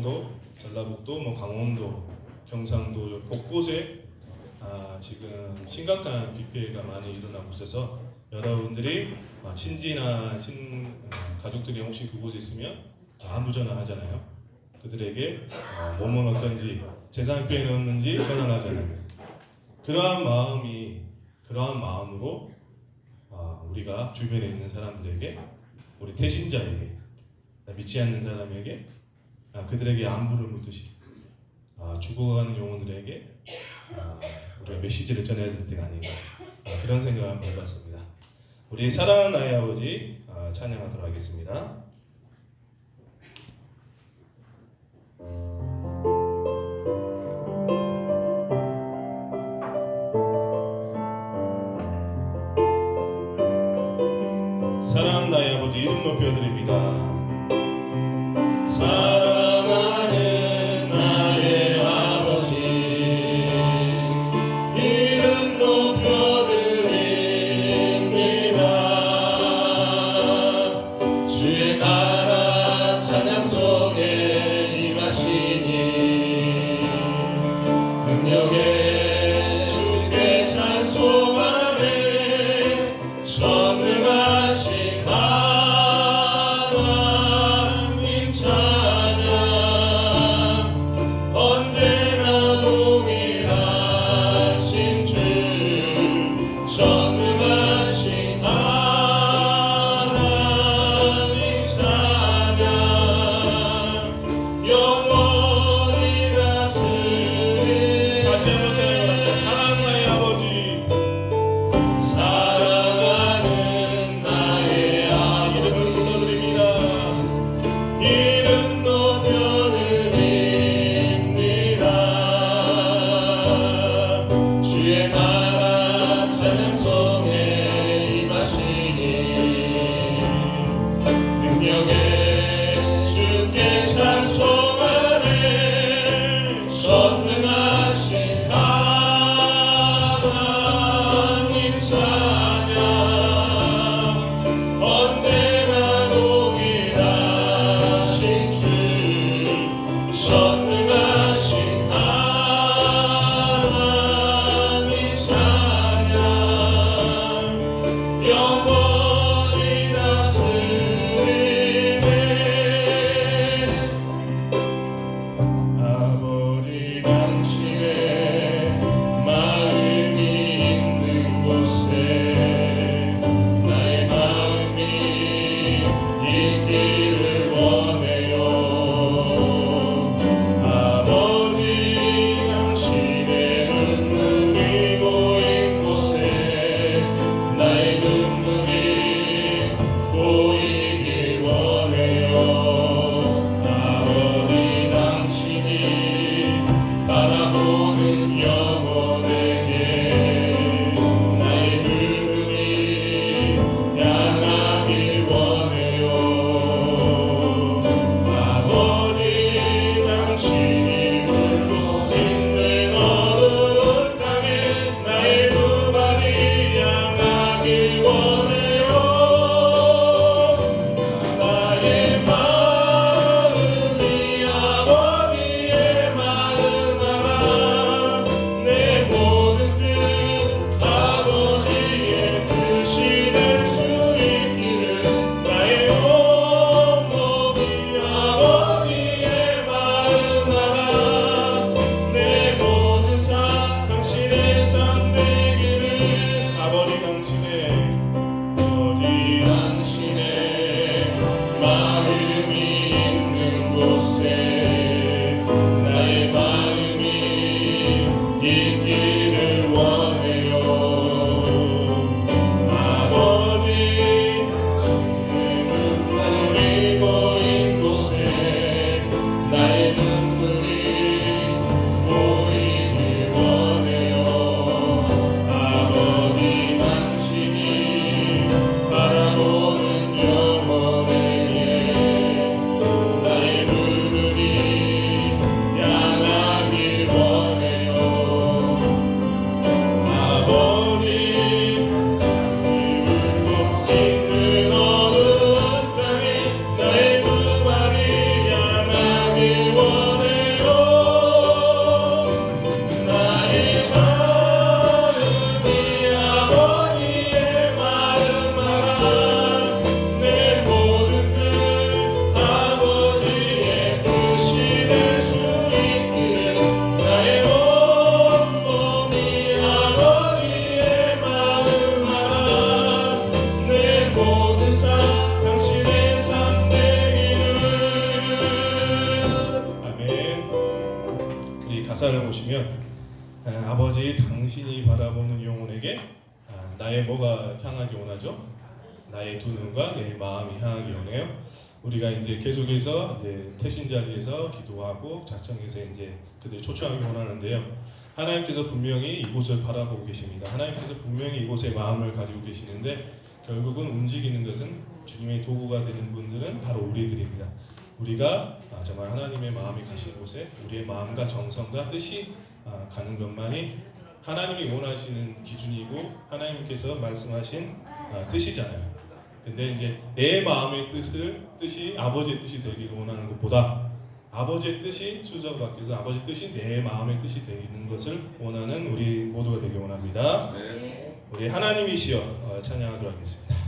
충청도, 전라북도, 강원도, 경상도 곳곳에 지금 심각한 비 피해가 많이 일어나고 있어서 여러분들이 친지나 가족들이 혹시 그곳에 있으면 안부 전화하잖아요. 그들에게 몸은 어떤지, 재산 피해는 없는지 전화를 하잖아요. 그러한 마음으로 우리가 주변에 있는 사람들에게, 우리 태신자에게, 믿지 않는 사람에게 그들에게 안부를 묻듯이 죽어가는 영혼들에게 우리가 메시지를 전해야 될 때가 아닌가, 그런 생각을 한번 해봤습니다. 우리 사랑하는 나의 아버지 찬양하도록 하겠습니다. 사랑하는 나의 아버지 이름 높여드립니다. 사랑하는 나의 아버지 이름 높여드립니다. 주의 나라 찬양 속에 임하시니 능력에 주께 찬송하네. 전능하신 하나님 가사를 보시면 아버지 당신이 바라보는 영혼에게 나의 뭐가 향하기 원하죠? 나의 두 눈과 내 마음이 향하기 원해요. 우리가 이제 계속해서 이제 태신 자리에서 기도하고 작정해서 이제 그들 초청하기 원하는데요. 하나님께서 분명히 이곳을 바라보고 계십니다. 하나님께서 분명히 이곳에 마음을 가지고 계시는데 결국은 움직이는 것은 주님의 도구가 되는 분들은 바로 우리들입니다. 우리가 정말 하나님의 마음이 가신 곳에 우리의 마음과 정성과 뜻이 가는 것만이 하나님이 원하시는 기준이고 하나님께서 말씀하신 뜻이잖아요. 근데 이제 내 마음의 뜻이 아버지의 뜻이 되기를 원하는 것보다 아버지의 뜻이 수저밖에서 아버지의 뜻이 내 마음의 뜻이 되는 것을 원하는 우리 모두가 되길 원합니다. 우리 하나님이시여 찬양하도록 하겠습니다.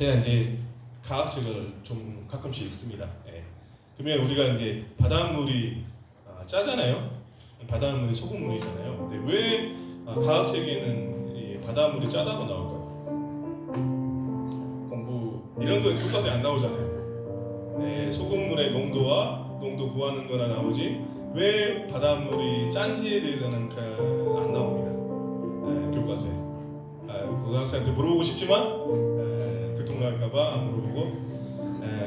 제가 이제 가학책을 좀 가끔씩 읽습니다. 그러면 우리가 이제 바닷물이 짜잖아요. 바닷물이 소금물이잖아요. 근데 왜 가학책에는 이 바닷물이 짜다고 나올까요? 공부 이런 건 교과서에 안 나오잖아요. 소금물의 농도 구하는 거나 나오지 왜 바닷물이 짠지에 대해서는 안 나옵니다. 교과서에. 고등학생한테 물어보고 싶지만 들통날까봐 안 물어보고.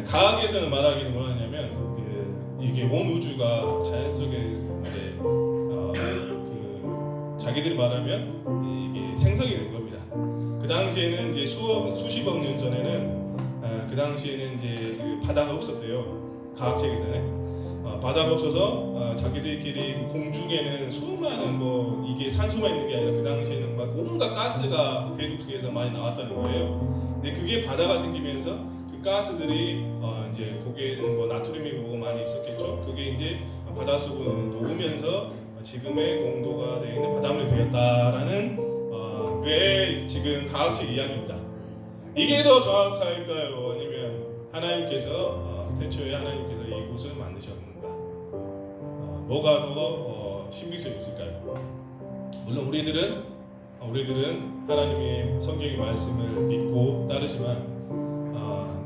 가학에서는 말하기는 뭐하냐면 이게 온 우주가 자연 속에 이제 자기 자기들이 말하면 이게 생성이 된 겁니다. 그 당시에는 이제 수십억 년 전에는 그 당시에는 이제 그 바다가 없었대요. 과학책에서는 바다가 없어서 자기들끼리 공중에는 수많은 뭐 이게 산소만 있는 게 아니라 그 당시에는 막 온갖 가스가 대륙 속에서 많이 나왔다는 거예요. 근데 그게 바다가 생기면서 그 가스들이 이제 거기에는 뭐 나트륨이 뭐가 많이 있었겠죠. 그게 이제 바닷속으로 녹으면서 지금의 농도가 되어 있는 바닷물이 되었다라는 그게 지금 과학적 이야기입니다. 이게 더 정확할까요? 아니면 하나님께서 태초에 하나님께서 이곳을 만드셨는가? 뭐가 더 신빙성이 있을까요? 물론 우리들은 하나님의 성경의 말씀을 믿고 따르지만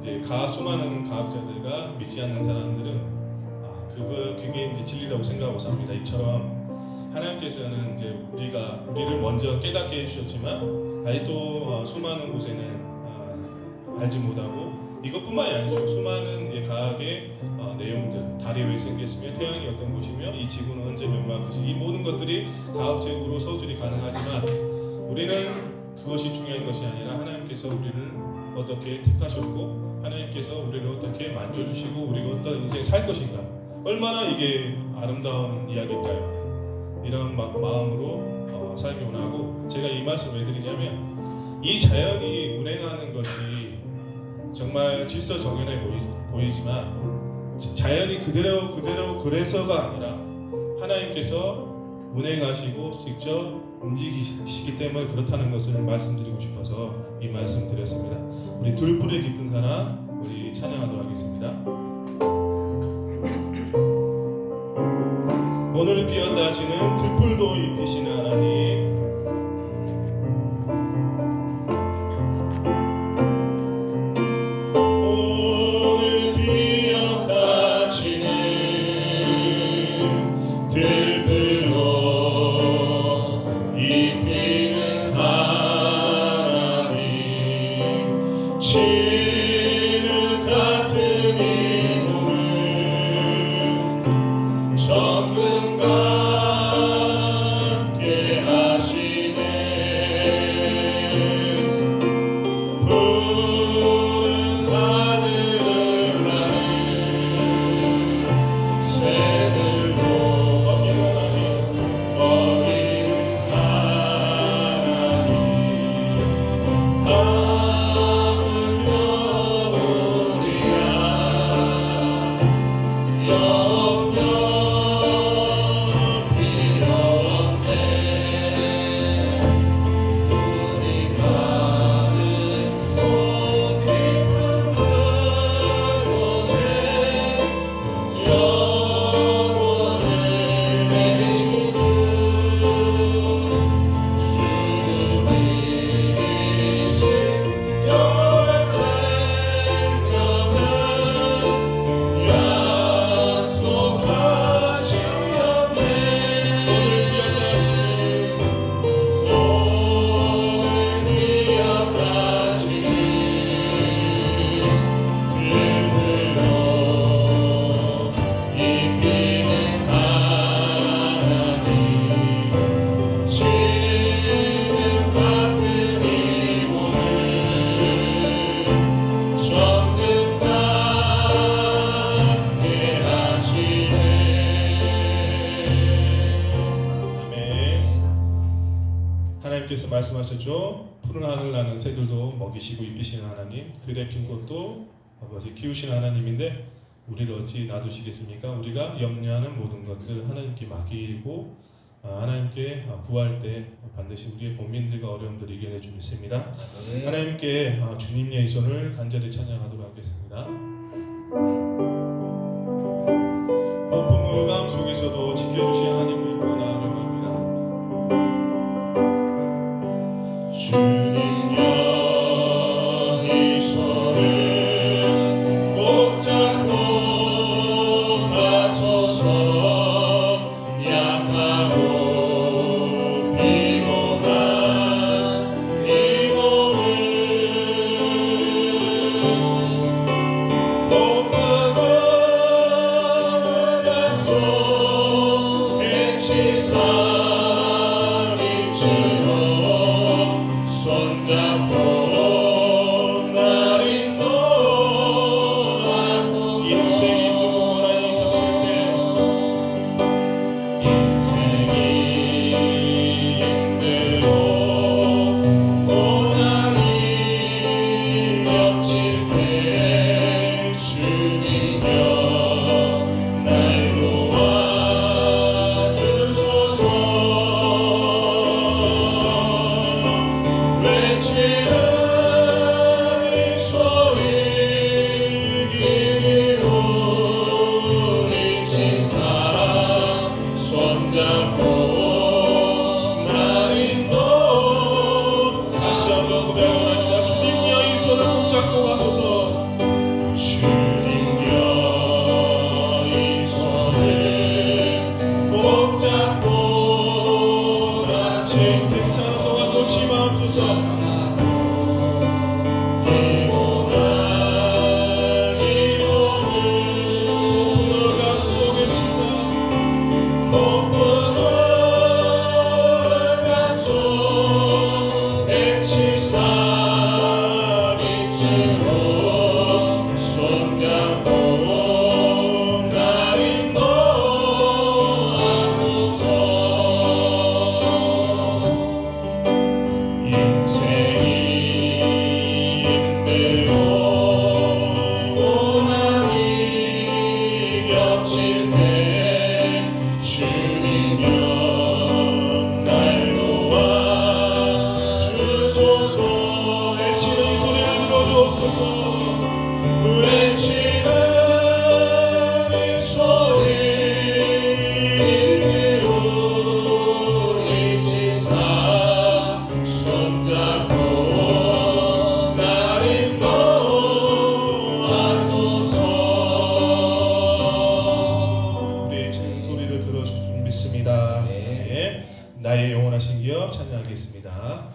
이제 수많은 과학자들과 믿지 않는 사람들은 그게 이제 진리라고 생각하고 삽니다. 이처럼 하나님께서는 이제 우리를 먼저 깨닫게 해주셨지만 아직도 수많은 곳에는 알지 못하고 이것뿐만이 아니죠. 수많은 이제 과학의 내용들, 달이 왜 생겼으며 태양이 어떤 곳이며 이 지구는 언제 멸망할 것이, 이 모든 것들이 과학적으로 서술이 가능하지만 우리는 그것이 중요한 것이 아니라 하나님께서 우리를 어떻게 택하셨고 하나님께서 우리를 어떻게 만져주시고 우리가 어떤 인생 살 것인가, 얼마나 이게 아름다운 이야기일까요? 이런 마음으로 살기 원하고, 제가 이 말씀을 왜 드리냐면 이 자연이 운행하는 것이 정말 질서정연해 보이지만 자연이 그대로 그래서가 아니라 하나님께서 운행하시고 직접 움직이시기 때문에 그렇다는 것을 말씀드리고 싶어서 이 말씀 드렸습니다. 우리 둘불의 깊은 사랑 우리 찬양하도록 하겠습니다. 오늘 피었다 지는 들풀도 입히시는 하나님, 하나님께서 말씀하셨죠. 푸른 하늘 나는 새들도 먹이시고 입히시는 하나님, 들에 핀 꽃도 아버지 키우시는 하나님인데 우리를 어찌 놔두시겠습니까? 우리가 염려하는 모든 것들 하나님께 맡기고 하나님께 구할 때 반드시 우리의 고민들과 어려움들을 이겨내 주십니다. 하나님께 주님의 손을 간절히 찬양하도록 하겠습니다. 폭풍 흑암 속에서도 지켜주신 하나님을 믿고 나아갑니다. 주님여 이 손을 꼭 잡고 가소서. 약하고 피곤한 이 몸을 목마고 흑암 속 행시살이 나의 영원하신 기업 찬양하겠습니다.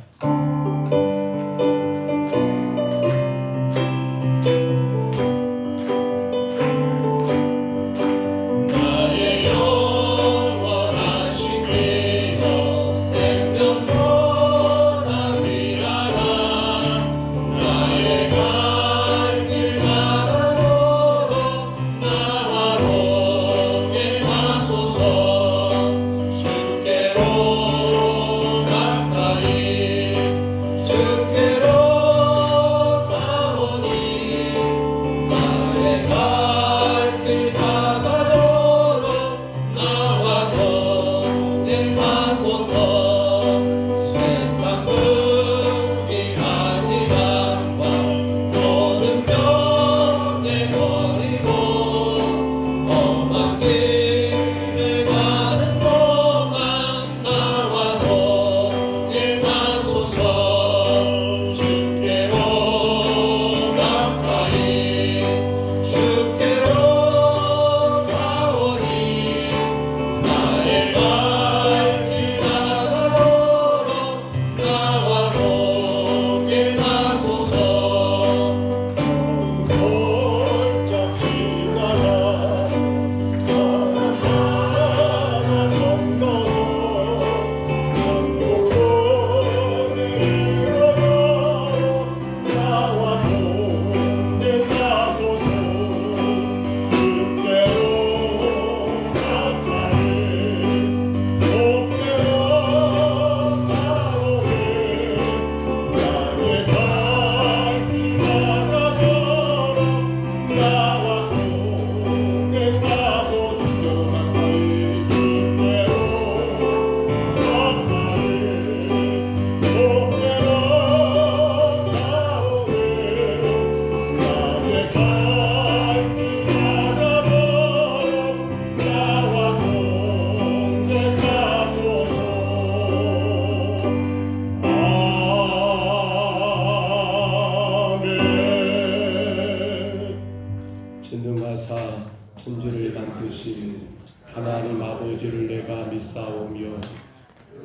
전능하사 천지를 만드신 하나님 아버지를 내가 믿사오며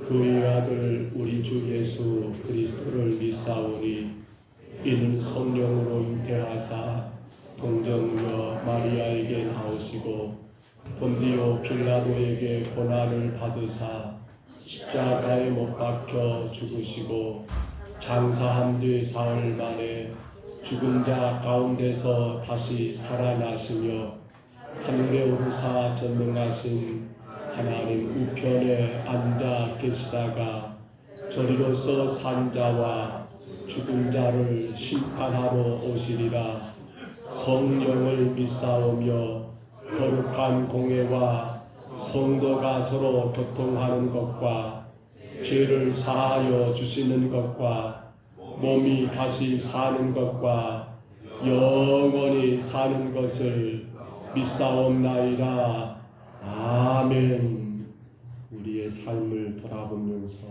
그의 아들 우리 주 예수 그리스도를 믿사오니 이는 성령으로 잉태하사 동정녀 마리아에게 나오시고 본디오 빌라도에게 고난을 받으사 십자가에 못 박혀 죽으시고 장사한 뒤 사흘 만에 죽은 자 가운데서 다시 살아나시며 하늘에 오르사 전능하신 하나님 우편에 앉아 계시다가 저리로서 산 자와 죽은 자를 심판하러 오시리라. 성령을 믿사오며 거룩한 공회와 성도가 서로 교통하는 것과 죄를 사하여 주시는 것과 몸이 다시 사는 것과 영원히 사는 것을 믿사옵나이다. 아멘. 우리의 삶을 돌아보면서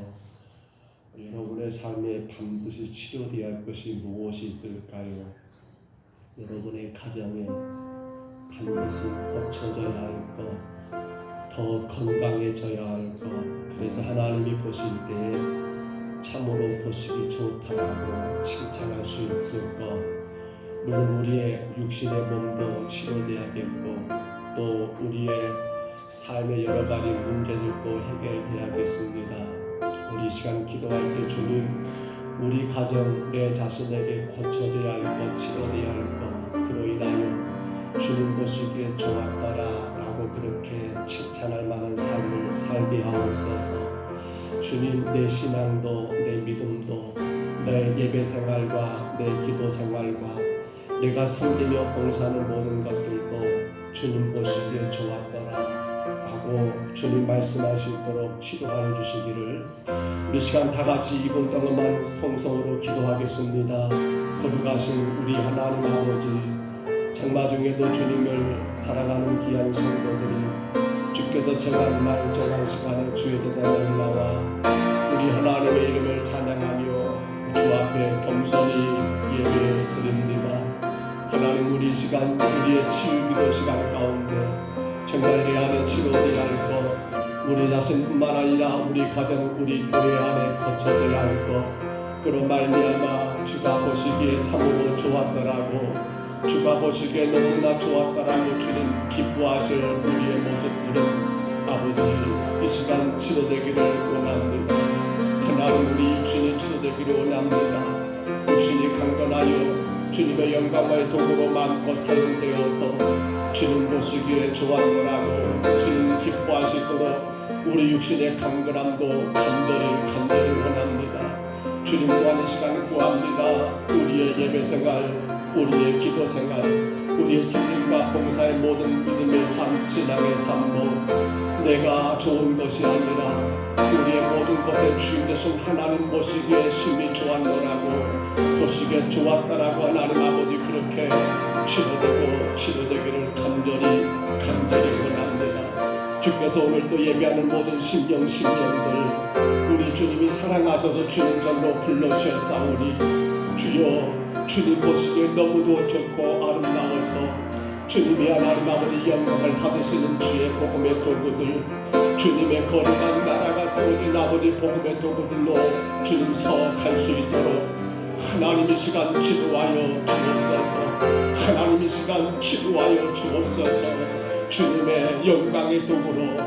여러분의 삶에 반드시 치료되어야 할 것이 무엇이 있을까요? 여러분의 가정에 반드시 고쳐져야 할 것, 더 건강해져야 할 것, 그래서 하나님이 보실 때 참으로 보시기 좋다고 칭찬할 수 있을 것, 물론 우리의 육신의 몸도 치료되어야겠고 또 우리의 삶의 여러 가지 문제들도 해결되어야겠습니다. 우리 시간 기도할 때 주님, 우리 가정 내 자신에게 고쳐져야 할 것, 치료되어야 할 것, 그로 인하여 주님 보시기에 좋았더라라고 그렇게 칭찬할 만한 삶을 살게 하옵소서. 주님, 내 신앙도 내 믿음도 내 예배 생활과 내 기도 생활과 내가 섬기며 봉사하는 모든 것들도 주님 보시기에 좋았더라 하고 주님 말씀하시도록 치료하여 주시기를 우리 시간 다같이 2분 동안만 통성으로 기도하겠습니다. 거룩하신 우리 하나님 아버지, 장마 중에도 주님을 사랑하는 귀한 성도들이 주께서 정한 날 정한 시간에 주의 대단한 나와 우리 하나님의 이름을 찬양하며 주 앞에 겸손히 예배 드립니다. 하나님, 우리 시간 우리의 치유기도 시간 가운데 정말 내 안에 치료되어야 할 것, 우리 자신뿐만 아니라 우리 가정, 우리 교회 안에 고쳐져야 할 것, 그런 말미암아 주가 보시기에 참으로 좋았더라고, 주가 보시기에 너무나 좋았더라고 주님 기뻐하실 우리의 모습들은 아버지 이 시간 치료되기를 원합니다. 하나님, 우리 육신이 치료되기를 원합니다. 육신이 강건하여 주님의 영광의 도구로 마음껏 사용되어서 주님 보시기에 좋았더라고 주님 기뻐하시도록 우리 육신의 강건함도 간절히 원합니다. 주님 또한 이 시간 구합니다. 우리의 예배생활, 우리의 기도생활, 우리의 삶과 봉사의 모든 믿음의 삶, 신앙의 삶도 내가 좋은 것이 아니라 우리의 모든 것에 주인 되신 하나님 보시기에 심히 좋았노라고 보시기에 좋았다라고 하나님 아버지 그렇게 치료되기를 간절히 원합니다. 주께서 오늘도 예배하는 모든 심령들 우리 주님이 사랑하셔서 주님 전로 불러주셨사오니 주여, 주님 보시기에 너무도 좋고 아름다워서 주님이 하나님 아버지 영광을 받으시는 주의 복음의 도구들, 주님의 거룩한 나라가 세워진 아버지 복음의 도구들로 주님 서갈 수 있도록 하나님 이 시간 기도하여 주옵소서. 하나님 이 시간 기도하여 주옵소서. 주님의 영광의 도구로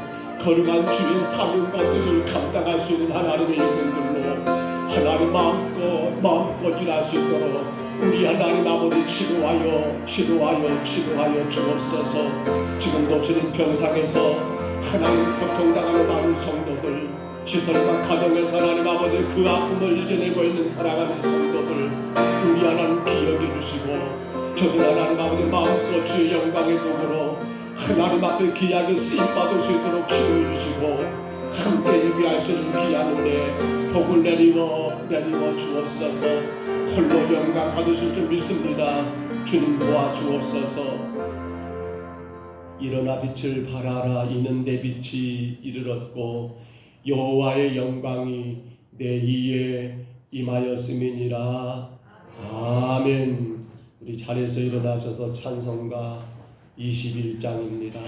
거룩한 주인 사명과 뜻을 감당할 수 있는 하나님의 이름들로 하나님 마음껏 일할 수 있도록 우리 하나님 아버지 치료하여 주옵소서. 지금도 주님 병상에서 하나님 고통당하는 많은 성도들, 시설과 가정에서 하나님 아버지 그 아픔을 이겨내고 있는 사랑하는 성도들 우리 하나님 기억해 주시고 저들 하나님 아버지 마음껏 주의 영광의 도구로 하나님 앞에 귀하게 쓰임받을 수 있도록 치료해 주시고 함께 예배할 수 있는 귀한 은혜 복을 내리워 주옵소서. 홀로 영광 받으실 줄 믿습니다. 주님 도와주옵소서. 일어나 빛을 발하라. 이는 내 빛이 이르렀고 여호와의 영광이 내 위에 임하였음이니라. 아멘. 우리 자리에서 일어나셔서 찬송가 21장입니다.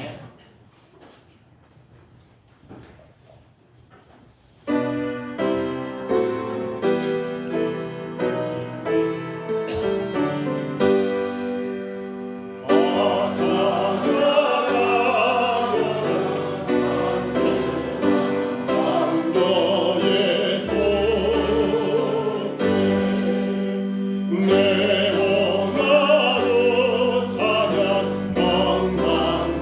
내 원하로 찬양 건강과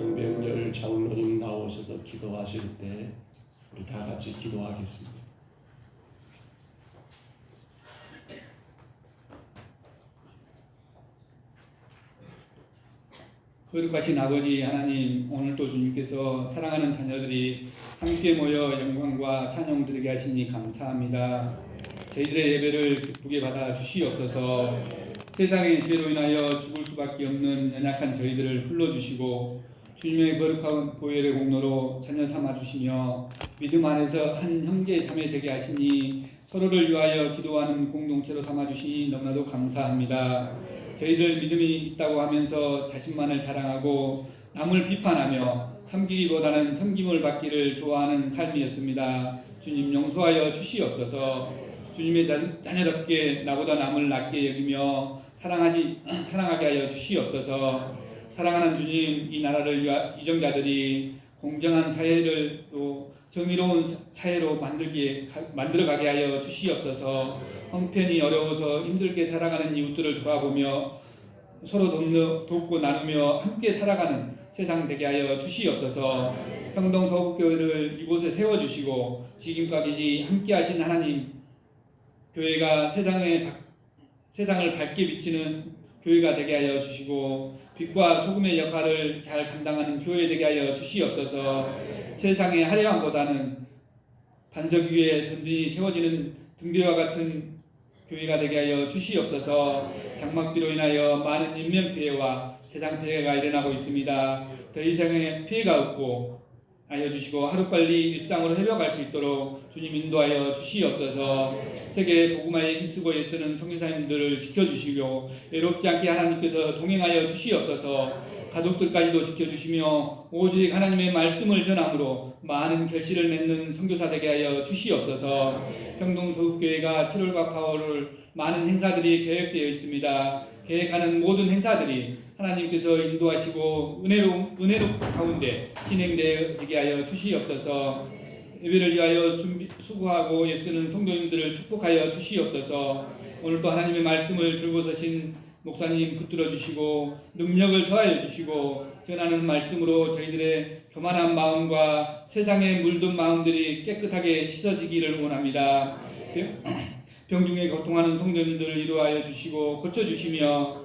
정병열 장로님 나오셔서 기도하실 때 우리 다 같이 기도하겠습니다. 거룩하신 아버지 하나님, 오늘도 주님께서 사랑하는 자녀들이 함께 모여 영광과 찬양 드리게 하시니 감사합니다. 저희들의 예배를 기쁘게 받아 주시옵소서. 세상의 죄로 인하여 죽을 수밖에 없는 연약한 저희들을 불러주시고 주님의 거룩한 보혈의 공로로 자녀 삼아주시며 믿음 안에서 한 형제 자매 되게 하시니 서로를 위하여 기도하는 공동체로 삼아주시니 너무나도 감사합니다. 저희들 믿음이 있다고 하면서 자신만을 자랑하고 남을 비판하며 섬기기보다는 섬김을 받기를 좋아하는 삶이었습니다. 주님 용서하여 주시옵소서. 주님의 자녀답게 나보다 남을 낮게 여기며 사랑하게 하여 주시옵소서. 사랑하는 주님, 이 나라를 위한 이정자들이 공정한 사회를 또 정의로운 사회로 만들어가게 하여 주시옵소서. 형편이 어려워서 힘들게 살아가는 이웃들을 돌아보며 서로 돕고 나누며 함께 살아가는 세상 되게 하여 주시옵소서. 평동서북교회를 이곳에 세워주시고 지금까지 함께 하신 하나님, 교회가 세상을 밝게 비치는 교회가 되게 하여 주시고 빛과 소금의 역할을 잘 감당하는 교회 되게 하여 주시옵소서. 세상의 화려함보다는 반석 위에 든든히 세워지는 등대와 같은 교회가 되게 하여 주시옵소서. 장막비로 인하여 많은 인명피해와 재산피해가 일어나고 있습니다. 더 이상의 피해가 없고 하여 주시고 하루빨리 일상으로 회복할 수 있도록 주님 인도하여 주시옵소서. 세계 복음화에 힘쓰고 애쓰는 선교사님들을 지켜주시고 외롭지 않게 하나님께서 동행하여 주시옵소서. 가족들까지도 지켜주시며 오직 하나님의 말씀을 전함으로 많은 결실을 맺는 선교사 되게 하여 주시옵소서. 평동서북교회가 7월과 8월 많은 행사들이 계획되어 있습니다. 계획하는 모든 행사들이 하나님께서 인도하시고 은혜로 가운데 진행되게 하여 주시옵소서. 예배를 위하여 수고하고 애쓰는 성도님들을 축복하여 주시옵소서. 오늘도 하나님의 말씀을 들고 서신 목사님 붙들어 주시고 능력을 더하여 주시고 전하는 말씀으로 저희들의 교만한 마음과 세상에 물든 마음들이 깨끗하게 씻어지기를 원합니다. 병중에 고통하는 성도님들을 위로하여 주시고 고쳐주시며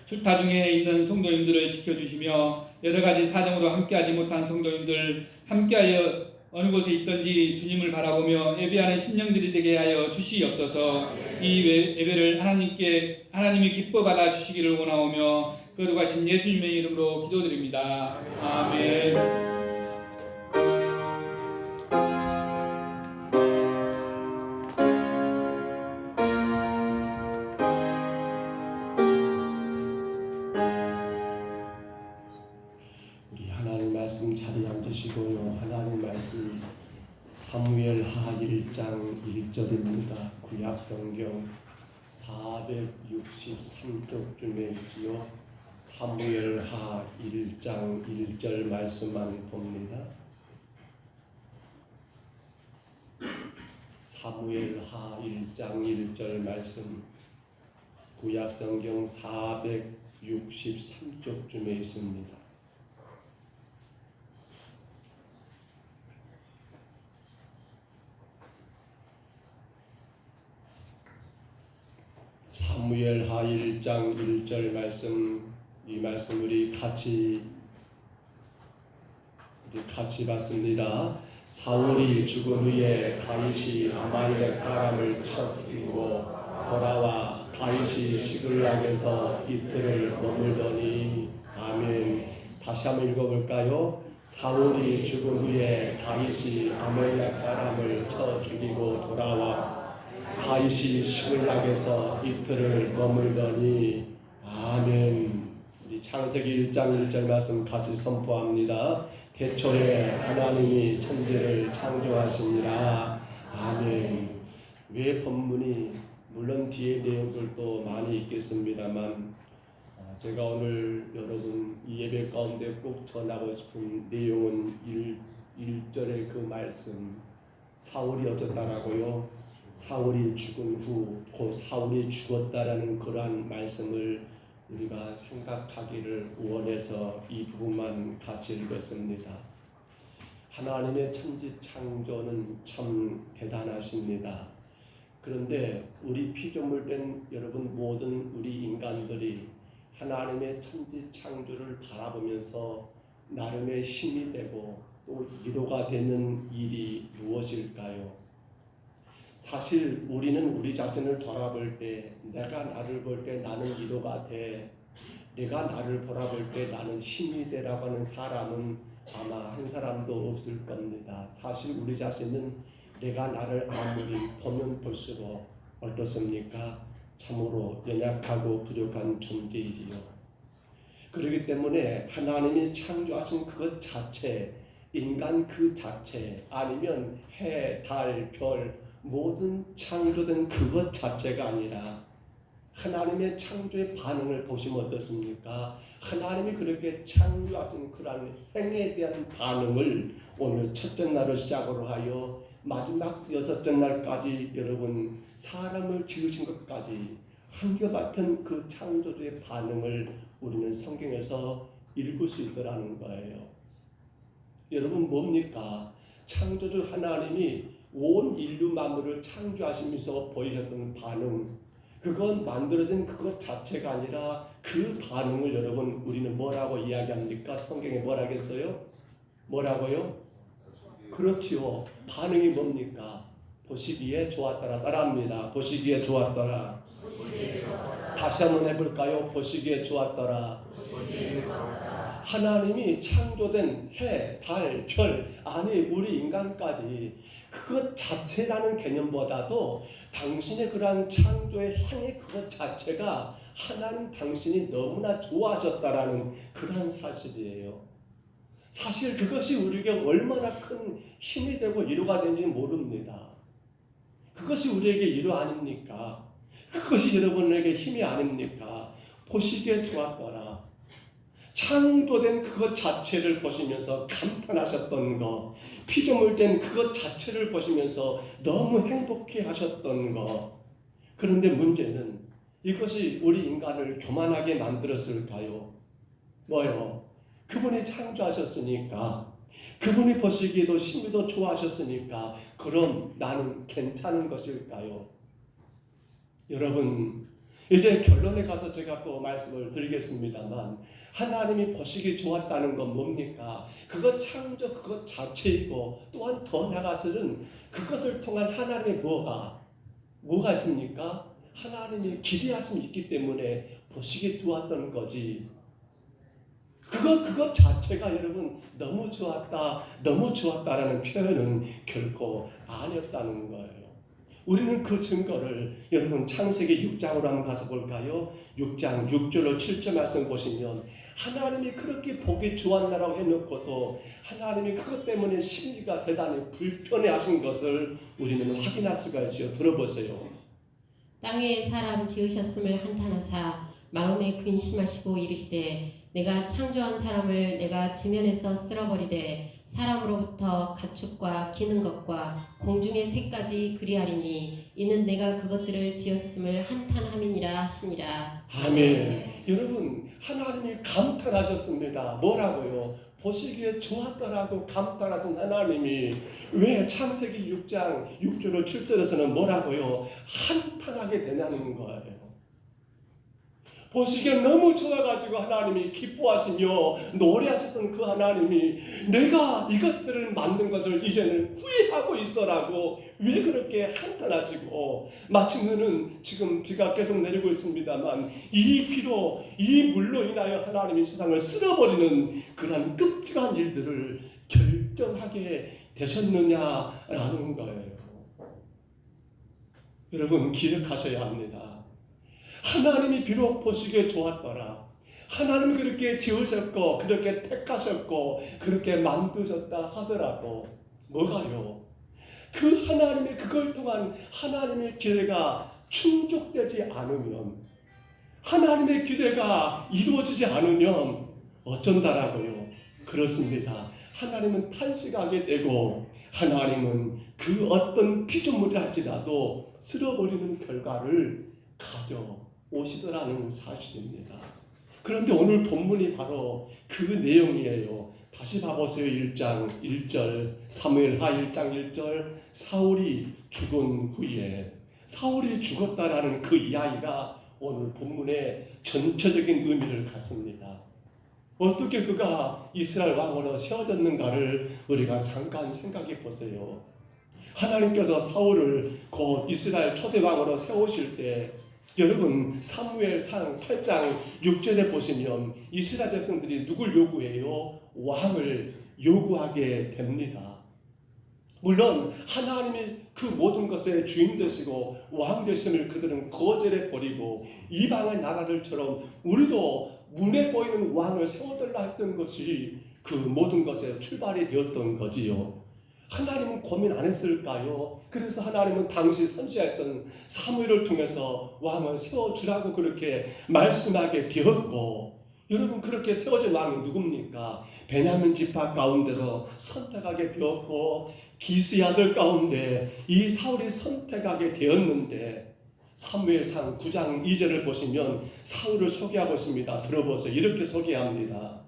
출타 중에 있는 성도님들을 지켜주시며 여러가지 사정으로 함께하지 못한 성도님들 함께하여 어느 곳에 있든지 주님을 바라보며 예배하는 심령들이 되게 하여 주시옵소서. 이 예배를 하나님이 기뻐 받아 주시기를 원하오며 거룩하신 예수님의 이름으로 기도드립니다. 아멘. 말씀 자리에 앉으시고요. 하나님 말씀 사무엘하 1장 1절입니다. 구약성경 463쪽쯤에 있지요. 사무엘하 1장 1절 말씀만 봅니다. 사무엘하 1장 1절 말씀 구약성경 463쪽쯤에 있습니다. 사무엘하 1장 1절 말씀, 이 말씀 우리 같이 봤습니다. 사울이 죽은 후에 다윗이 아말렉 사람을 쳐 죽이고 돌아와 다윗이 시글락에서 이틀을 머물더니. 아멘. 다시 한번 읽어볼까요? 사울이 죽은 후에 다윗이 아말렉 사람을 쳐 죽이고 돌아와 다윗이 시글락에서 이틀을 머물더니. 아멘. 우리 창세기 1장 1절 말씀 같이 선포합니다. 태초에 하나님이 천지를 창조하시니라. 아멘. 왜 본문이 물론 뒤에 내용들도 많이 있겠습니다만 제가 오늘 여러분 이 예배 가운데 꼭 전하고 싶은 내용은 1절의 그 말씀, 사울이 어쩌다라고요? 사울이 죽은 후 곧 사울이 죽었다라는 그러한 말씀을 우리가 생각하기를 원해서 이 부분만 같이 읽었습니다. 하나님의 천지 창조는 참 대단하십니다. 그런데 우리 피조물된 여러분 모든 우리 인간들이 하나님의 천지 창조를 바라보면서 나름의 힘이 되고 또 위로가 되는 일이 무엇일까요? 사실 우리는 우리 자신을 돌아볼 때 내가 나를 볼 때 나는 위로가 돼, 내가 나를 돌아볼 때 나는 힘이 되라고 하는 사람은 아마 한 사람도 없을 겁니다. 사실 우리 자신은 내가 나를 아무리 보면 볼수록 어떻습니까? 참으로 연약하고 부족한 존재이지요. 그렇기 때문에 하나님이 창조하신 그것 자체, 인간 그 자체, 아니면 해, 달, 별 모든 창조된 그것 자체가 아니라 하나님의 창조의 반응을 보시면 어떻습니까? 하나님이 그렇게 창조하신 그러한 행에 대한 반응을 오늘 첫째 날을 시작으로 하여 마지막 여섯째 날까지 여러분 사람을 지으신 것까지 한결같은 그 창조주의 반응을 우리는 성경에서 읽을 수 있더라는 거예요. 여러분 뭡니까? 창조주 하나님이 온 인류 만물을 창조하시면서 보이셨던 반응, 그건 만들어진 그것 자체가 아니라 그 반응을 여러분 우리는 뭐라고 이야기합니까? 성경에 뭐라겠어요? 뭐라고요? 그렇지요. 반응이 뭡니까? 보시기에 좋았더라. 따라합니다. 보시기에 좋았더라. 다시 한번 해볼까요? 보시기에 좋았더라. 하나님이 창조된 해, 달, 별, 아니 우리 인간까지 그것 자체라는 개념보다도 당신의 그러한 창조의 행위 그것 자체가 하나님 당신이 너무나 좋아하셨다라는 그러한 사실이에요. 사실 그것이 우리에게 얼마나 큰 힘이 되고 위로가 되는지 모릅니다. 그것이 우리에게 위로 아닙니까? 그것이 여러분에게 힘이 아닙니까? 보시기에 좋았더라. 창조된 그것 자체를 보시면서 감탄하셨던 것, 피조물된 그것 자체를 보시면서 너무 행복해 하셨던 것. 그런데 문제는 이것이 우리 인간을 교만하게 만들었을까요? 뭐요? 그분이 창조하셨으니까, 그분이 보시기에도 심히도 좋아하셨으니까 그럼 나는 괜찮은 것일까요? 여러분 이제 결론에 가서 제가 또 말씀을 드리겠습니다만, 하나님이 보시기 좋았다는 건 뭡니까? 그것 창조 그것 자체이고, 또한 더 나아가서는 그것을 통한 하나님의 뭐가 있습니까? 하나님이 기대하심이 있기 때문에 보시기 좋았던 거지. 그것 자체가 여러분 너무 좋았다라는 표현은 결코 아니었다는 거예요. 우리는 그 증거를 여러분 창세기 6장으로 한번 가서 볼까요? 6장 6절로 7절 말씀 보시면 하나님이 그렇게 보기 좋았나라고 해놓고도 하나님이 그것 때문에 심리가 대단히 불편해하신 것을 우리는 확인할 수가 있죠. 들어보세요. 땅에 사람 지으셨음을 한탄하사 마음에 근심하시고 이르시되 내가 창조한 사람을 내가 지면에서 쓸어버리되 사람으로부터 가축과 기는 것과 공중의 새까지 그리하리니 이는 내가 그것들을 지었음을 한탄함이니라 하시니라. 아멘. 여러분 하나님이 감탄하셨습니다. 뭐라고요? 보시기에 좋았더라고 감탄하신 하나님이 왜 창세기 6장 6절로 7절에서는 뭐라고요? 한탄하게 되냐는 거예요. 보시기에 너무 좋아가지고 하나님이 기뻐하시며 노래하셨던 그 하나님이 내가 이것들을 만든 것을 이제는 후회하고 있어라고 왜 그렇게 한탄하시고, 마침내는 지금 비가 계속 내리고 있습니다만 이 비로 이 물로 인하여 하나님이 세상을 쓸어버리는 그런 끔찍한 일들을 결정하게 되셨느냐라는 거예요. 여러분 기억하셔야 합니다. 하나님이 비록 보시기에 좋았더라, 하나님이 그렇게 지으셨고 그렇게 택하셨고 그렇게 만드셨다 하더라도 뭐가요? 그 하나님의 그걸 통한 하나님의 기대가 충족되지 않으면, 하나님의 기대가 이루어지지 않으면 어쩐다라고요? 그렇습니다. 하나님은 탄식하게 되고 하나님은 그 어떤 피조물이 할지라도 쓸어버리는 결과를 가져오시더라는 사실입니다. 그런데 오늘 본문이 바로 그 내용이에요. 다시 봐보세요. 1장 1절, 사무엘하 1장 1절, 사울이 죽은 후에 사울이 죽었다라는 그 이야기가 오늘 본문의 전체적인 의미를 갖습니다. 어떻게 그가 이스라엘 왕으로 세워졌는가를 우리가 잠깐 생각해 보세요. 하나님께서 사울을 곧 이스라엘 초대 왕으로 세우실 때 여러분 사무엘상 8장 6절에 보시면 이스라엘 백성들이 누굴 요구해요? 왕을 요구하게 됩니다. 물론 하나님이 그 모든 것의 주인 되시고 왕 되심을 그들은 거절해 버리고 이방의 나라들처럼 우리도 눈에 보이는 왕을 세워달라 했던 것이 그 모든 것의 출발이 되었던 거지요. 하나님은 고민 안 했을까요? 그래서 하나님은 당시 선지자였던 사무엘을 통해서 왕을 세워주라고 그렇게 말씀하게 되었고, 여러분 그렇게 세워진 왕이 누굽니까? 베냐민 지파 가운데서 선택하게 되었고 기스의 아들 가운데 이 사울이 선택하게 되었는데 사무엘상 9장 2절을 보시면 사울을 소개하고 있습니다. 들어보세요. 이렇게 소개합니다.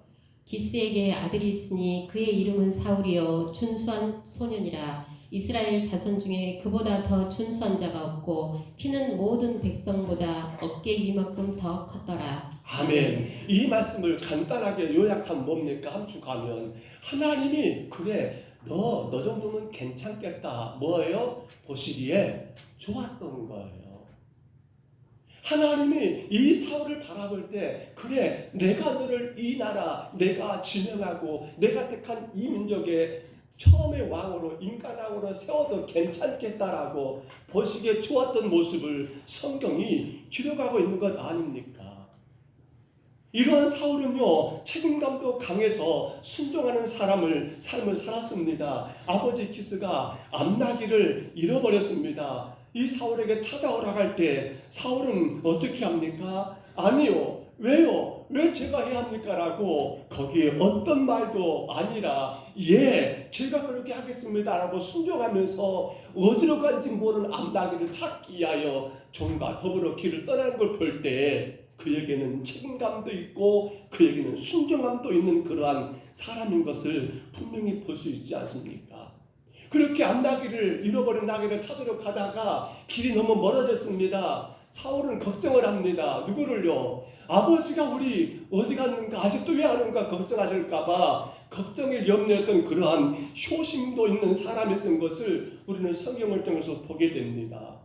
기스에게 아들이 있으니 그의 이름은 사울이요 준수한 소년이라. 이스라엘 자손 중에 그보다 더 준수한 자가 없고 키는 모든 백성보다 어깨 위만큼 더 컸더라. 아멘. 이 말씀을 간단하게 요약하면 뭡니까? 함축하면 하나님이 그래 너 정도면 괜찮겠다. 뭐예요? 보시기에 좋았던 거예요. 하나님이 이 사울을 바라볼 때 그래 내가 너를 이 나라 내가 지명하고 내가 택한 이 민족의 처음의 왕으로 인간왕으로 세워도 괜찮겠다라고 보시기에 좋았던 모습을 성경이 기록하고 있는 것 아닙니까? 이러한 사울은요 책임감도 강해서 순종하는 삶을 살았습니다. 아버지 기스가 암나기를 잃어버렸습니다. 이 사울에게 찾아오라 할 때 사울은 어떻게 합니까? 아니요. 왜요? 왜 제가 해야 합니까? 라고 거기에 어떤 말도 아니라 예, 제가 그렇게 하겠습니다 라고 순종하면서 어디로 간지 모르는 암나기를 찾기 위하여 종과 더불어 길을 떠나는 걸 볼 때 그에게는 책임감도 있고 그에게는 순종함도 있는 그러한 사람인 것을 분명히 볼 수 있지 않습니까? 그렇게 암나기를 잃어버린 나귀를 찾으러 가다가 길이 너무 멀어졌습니다. 사울은 걱정을 합니다. 누구를요? 아버지가 우리 어디 갔는가 아직도 왜 하는가 걱정하실까봐 걱정에 염려했던 그러한 효심도 있는 사람이었던 것을 우리는 성경을 통해서 보게 됩니다.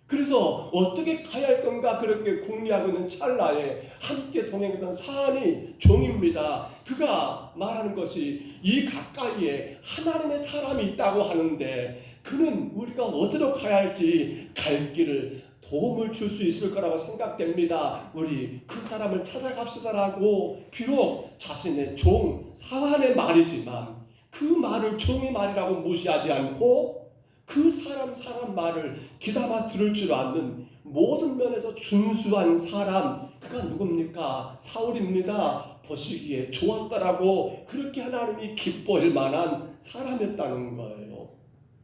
그래서 어떻게 가야 할 건가 그렇게 궁리하고 있는 찰나에 함께 동행했던 사안이 종입니다. 그가 말하는 것이 이 가까이에 하나님의 사람이 있다고 하는데 그는 우리가 어디로 가야 할지 갈 길을 도움을 줄 수 있을 거라고 생각됩니다. 우리 그 사람을 찾아갑시다라고 비록 자신의 종 사안의 말이지만 그 말을 종의 말이라고 무시하지 않고 그 사람 말을 귀담아 들을 줄 아는 모든 면에서 준수한 사람 그가 누굽니까? 사울입니다. 보시기에 좋았다라고 그렇게 하나님이 기뻐할 만한 사람이었다는 거예요.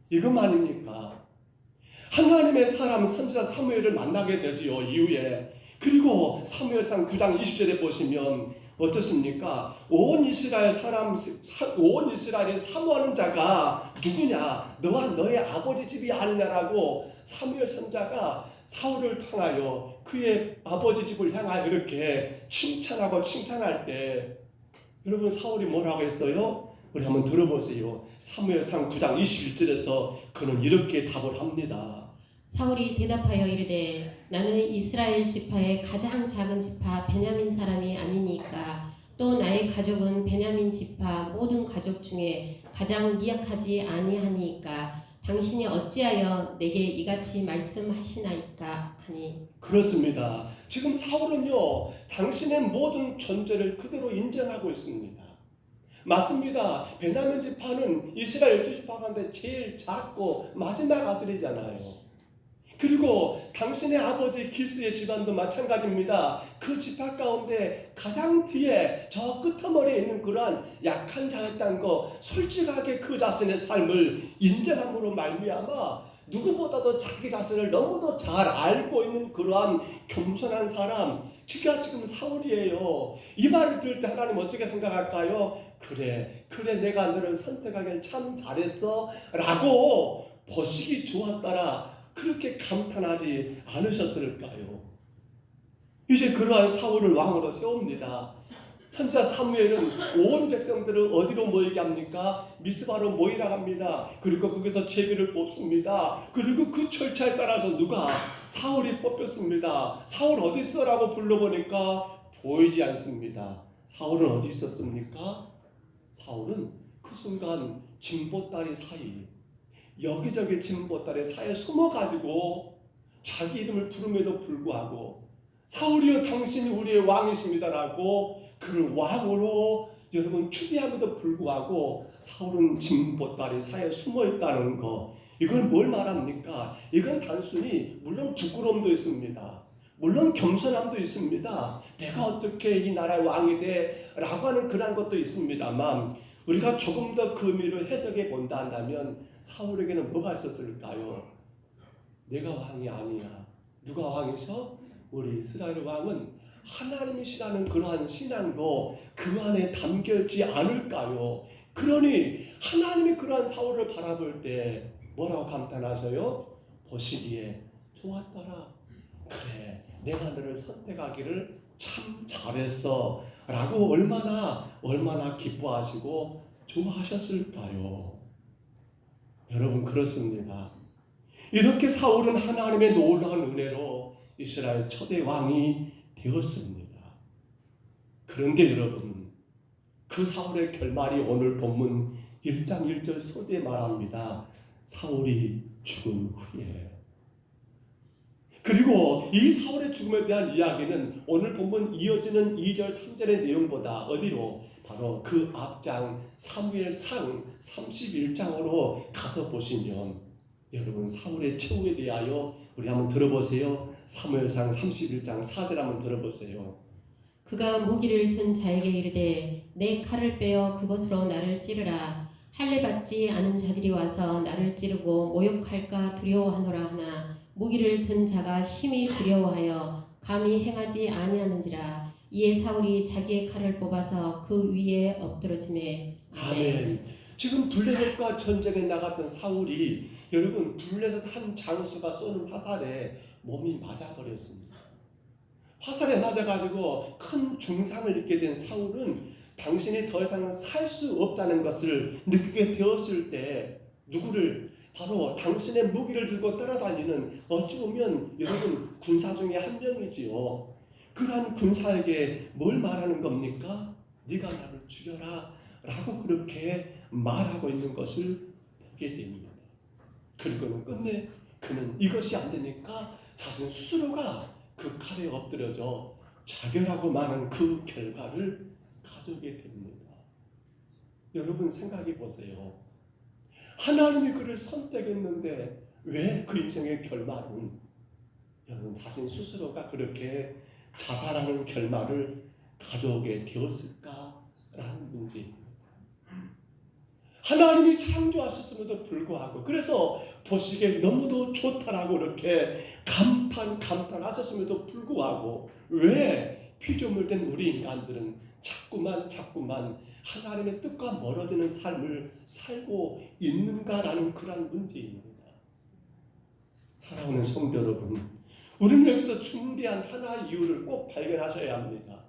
이것만입니까? 하나님의 사람 선지자 사무엘을 만나게 되지요. 이후에 그리고 사무엘상 9장 20절에 보시면 어떻습니까? 온 이스라엘이 사모하는 자가 누구냐? 너와 너의 아버지 집이 아니냐라고 사무엘 선자가 사울을 향하여 그의 아버지 집을 향하여 이렇게 칭찬할 때 여러분 사울이 뭐라고 했어요? 우리 한번 들어보세요. 사무엘상 9장 21절에서 그는 이렇게 답을 합니다. 사울이 대답하여 이르되 나는 이스라엘 지파의 가장 작은 지파 베냐민 사람이 아니니까 또 나의 가족은 베냐민 지파 모든 가족 중에 가장 미약하지 아니하니까 당신이 어찌하여 내게 이같이 말씀하시나이까 하니. 그렇습니다. 지금 사울은요 당신의 모든 존재를 그대로 인정하고 있습니다. 맞습니다. 베냐민 지파는 이스라엘 12지파 가운데 제일 작고 마지막 아들이잖아요. 그리고 당신의 아버지 기스의 집안도 마찬가지입니다. 그 지파 가운데 가장 뒤에 저 끄트머리에 있는 그러한 약한 자였다는 거 솔직하게 그 자신의 삶을 인정함으로 말미암아 누구보다도 자기 자신을 너무도 잘 알고 있는 그러한 겸손한 사람 지가 지금 사울이에요. 이 말을 들을 때 하나님 어떻게 생각할까요? 그래 내가 너를 선택하길 참 잘했어 라고 보시기 좋았더라 그렇게 감탄하지 않으셨을까요? 이제 그러한 사울을 왕으로 세웁니다. 선지자 사무엘은 온 백성들을 어디로 모이게 합니까? 미스바로 모이라 합니다. 그리고 거기서 제비를 뽑습니다. 그리고 그 절차에 따라서 누가? 사울이 뽑혔습니다. 사울 어디 있어? 라고 불러보니까 보이지 않습니다. 사울은 어디 있었습니까? 사울은 그 순간 진보다리 사이 여기저기 진보다리 사이에 숨어가지고 자기 이름을 부름에도 불구하고 사울이여 당신이 우리의 왕이십니다라고 그를 왕으로 여러분 추대함에도 불구하고 사울은 진보다리 사이에 숨어있다는 거 이건 뭘 말합니까? 이건 단순히 물론 부끄러움도 있습니다. 물론 겸손함도 있습니다. 내가 어떻게 이 나라의 왕이 돼? 라고 하는 그런 것도 있습니다만 우리가 조금 더 그 의미를 해석해 본다 한다면 사울에게는 뭐가 있었을까요? 내가 왕이 아니야. 누가 왕이셔? 우리 이스라엘 왕은 하나님이시라는 그러한 신앙도 그 안에 담겨있지 않을까요? 그러니 하나님이 그러한 사울을 바라볼 때 뭐라고 감탄하셔요? 보시기에 좋았더라. 그래 내가 너를 선택하기를 참 잘했어 라고 얼마나 기뻐하시고 좋아하셨을까요? 여러분 그렇습니다. 이렇게 사울은 하나님의 놀라운 은혜로 이스라엘 초대 왕이 되었습니다. 그런데 여러분 그 사울의 결말이 오늘 본문 1장 1절 서두에 말합니다. 사울이 죽은 후에 그리고 이 사울의 죽음에 대한 이야기는 오늘 본문 이어지는 2절 3절의 내용보다 어디로? 바로 그 앞장 사무엘상 31장으로 가서 보시면 여러분 사울의 최후에 대하여 우리 한번 들어보세요. 사무엘상 31장 4절 한번 들어보세요. 그가 무기를 든 자에게 이르되 내 칼을 빼어 그것으로 나를 찌르라. 할례 받지 않은 자들이 와서 나를 찌르고 모욕할까 두려워하노라 하나 무기를 든 자가 심히 두려워하여 감히 행하지 아니하는지라. 이에 사울이 자기의 칼을 뽑아서 그 위에 엎드러지매. 아멘. 지금 블레셋과 전쟁에 나갔던 사울이 여러분 블레셋 한 장수가 쏘는 화살에 몸이 맞아버렸습니다. 화살에 맞아가지고 큰 중상을 입게 된 사울은 당신이 더 이상 살 수 없다는 것을 느끼게 되었을 때 누구를? 바로 당신의 무기를 들고 따라다니는 어찌 보면 여러분 군사 중에 한 명이지요. 그러한 군사에게 뭘 말하는 겁니까? 네가 나를 죽여라 라고 그렇게 말하고 있는 것을 보게 됩니다. 그리고는 끝내 그는 이것이 안 되니까 자신 스스로가 그 칼에 엎드려져 자결하고 마는 그 결과를 가져오게 됩니다. 여러분 생각해 보세요. 하나님이 그를 선택했는데 왜 그 인생의 결말은 여러분 자신 스스로가 그렇게 자살하는 결말을 가져오게 되었을까라는 문제입니다. 하나님이 창조하셨음에도 불구하고 그래서 보시기에 너무도 좋다라고 이렇게 감탄하셨음에도 불구하고 왜 피조물된 우리 인간들은 자꾸만 하나님의 뜻과 멀어지는 삶을 살고 있는가라는 그런 문제입니다. 사랑하는 성도 여러분, 우리는 여기서 중대한 하나의 이유를 꼭 발견하셔야 합니다.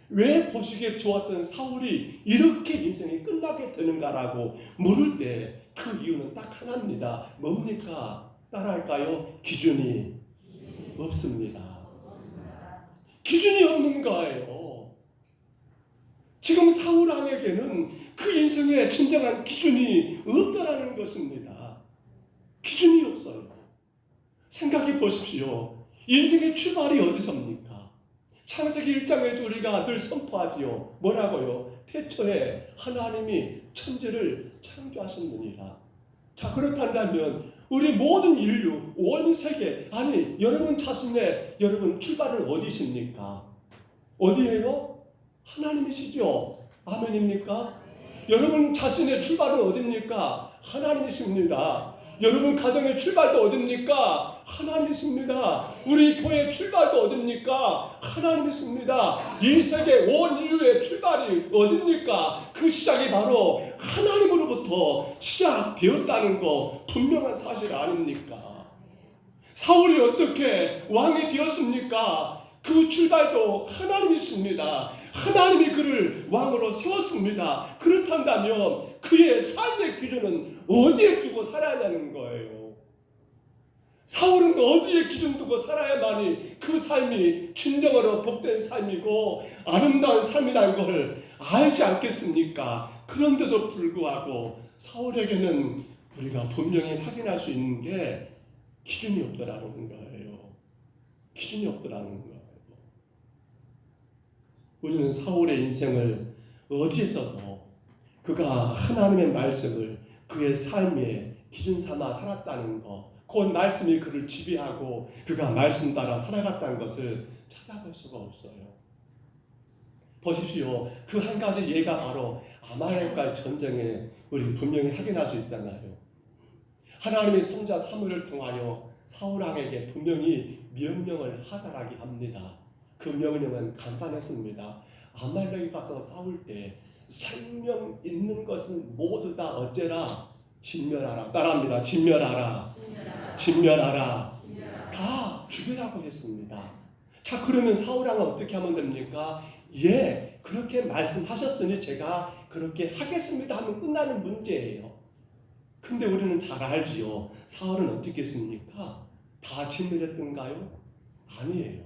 왜 보시기에 좋았던 사울이 이렇게 인생이 끝나게 되는가라고 물을 때 그 이유는 딱 하나입니다. 뭡니까? 따라할까요? 기준이 없습니다. 기준이 없는 거예요. 지금 사울 왕에게는 그 인생의 진정한 기준이 없다라는 것입니다. 기준이 없어요. 생각해 보십시오. 인생의 출발이 어디서입니까? 창세기 1장에 우리가 늘 선포하지요. 뭐라고요? 태초에 하나님이 천지를 창조하셨느니라. 자, 그렇다면 우리 모든 인류, 온 세계, 아니 여러분 자신의 여러분 출발은 어디십니까? 어디예요? 하나님이시죠. 아멘입니까? 여러분 자신의 출발은 어디입니까? 하나님이십니다. 여러분 가정의 출발도 어딥니까? 하나님 있습니다. 우리 교회 출발도 어딥니까? 하나님 있습니다. 이 세계 온 인류의 출발이 어딥니까? 그 시작이 바로 하나님으로부터 시작되었다는 거 분명한 사실 아닙니까? 사울이 어떻게 왕이 되었습니까? 그 출발도 하나님이 있습니다. 하나님이 그를 왕으로 세웠습니다. 그렇다면 그의 삶의 기준은 어디에 두고 살아야하는 거예요? 사울은 어디에 기준 두고 살아야만이 그 삶이 진정으로 복된 삶이고 아름다운 삶이라는 것을 알지 않겠습니까? 그런데도 불구하고 사울에게는 우리가 분명히 확인할 수 있는 게 기준이 없더라는 거예요. 기준이 없더라는 거예요. 우리는 사울의 인생을 어디에서도 그가 하나님의 말씀을 그의 삶의 기준 삼아 살았다는 것, 그 말씀이 그를 지배하고 그가 말씀 따라 살아갔다는 것을 찾아볼 수가 없어요. 보십시오. 그 한 가지 예가 바로 아말렉과의 전쟁에 우리 분명히 확인할 수 있잖아요. 하나님의 선자 사무엘을 통하여 사울 왕에게 분명히 명령을 하달하게 합니다. 그 명령은 간단했습니다. 아말렉에 가서 싸울 때 생명 있는 것은 모두 다 어째라? 진멸하라. 따라합니다. 진멸하라. 진멸하라. 다 죽이라고 했습니다. 자, 그러면 사울 왕은 어떻게 하면 됩니까? 예, 그렇게 말씀하셨으니 제가 그렇게 하겠습니다 하면 끝나는 문제예요. 근데 우리는 잘 알지요. 사울은 어떻게 했습니까? 다 진멸했던가요? 아니에요.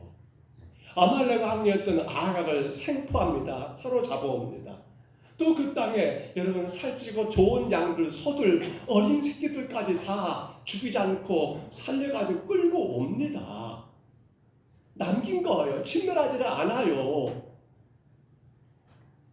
아말렉 왕이었던 아각을 생포합니다. 사로잡아옵니다. 또 그 땅에 여러분 살찌고 좋은 양들, 소들, 어린 새끼들까지 다 죽이지 않고 살려가지고 끌고 옵니다. 남긴 거예요. 진멸하지를 않아요.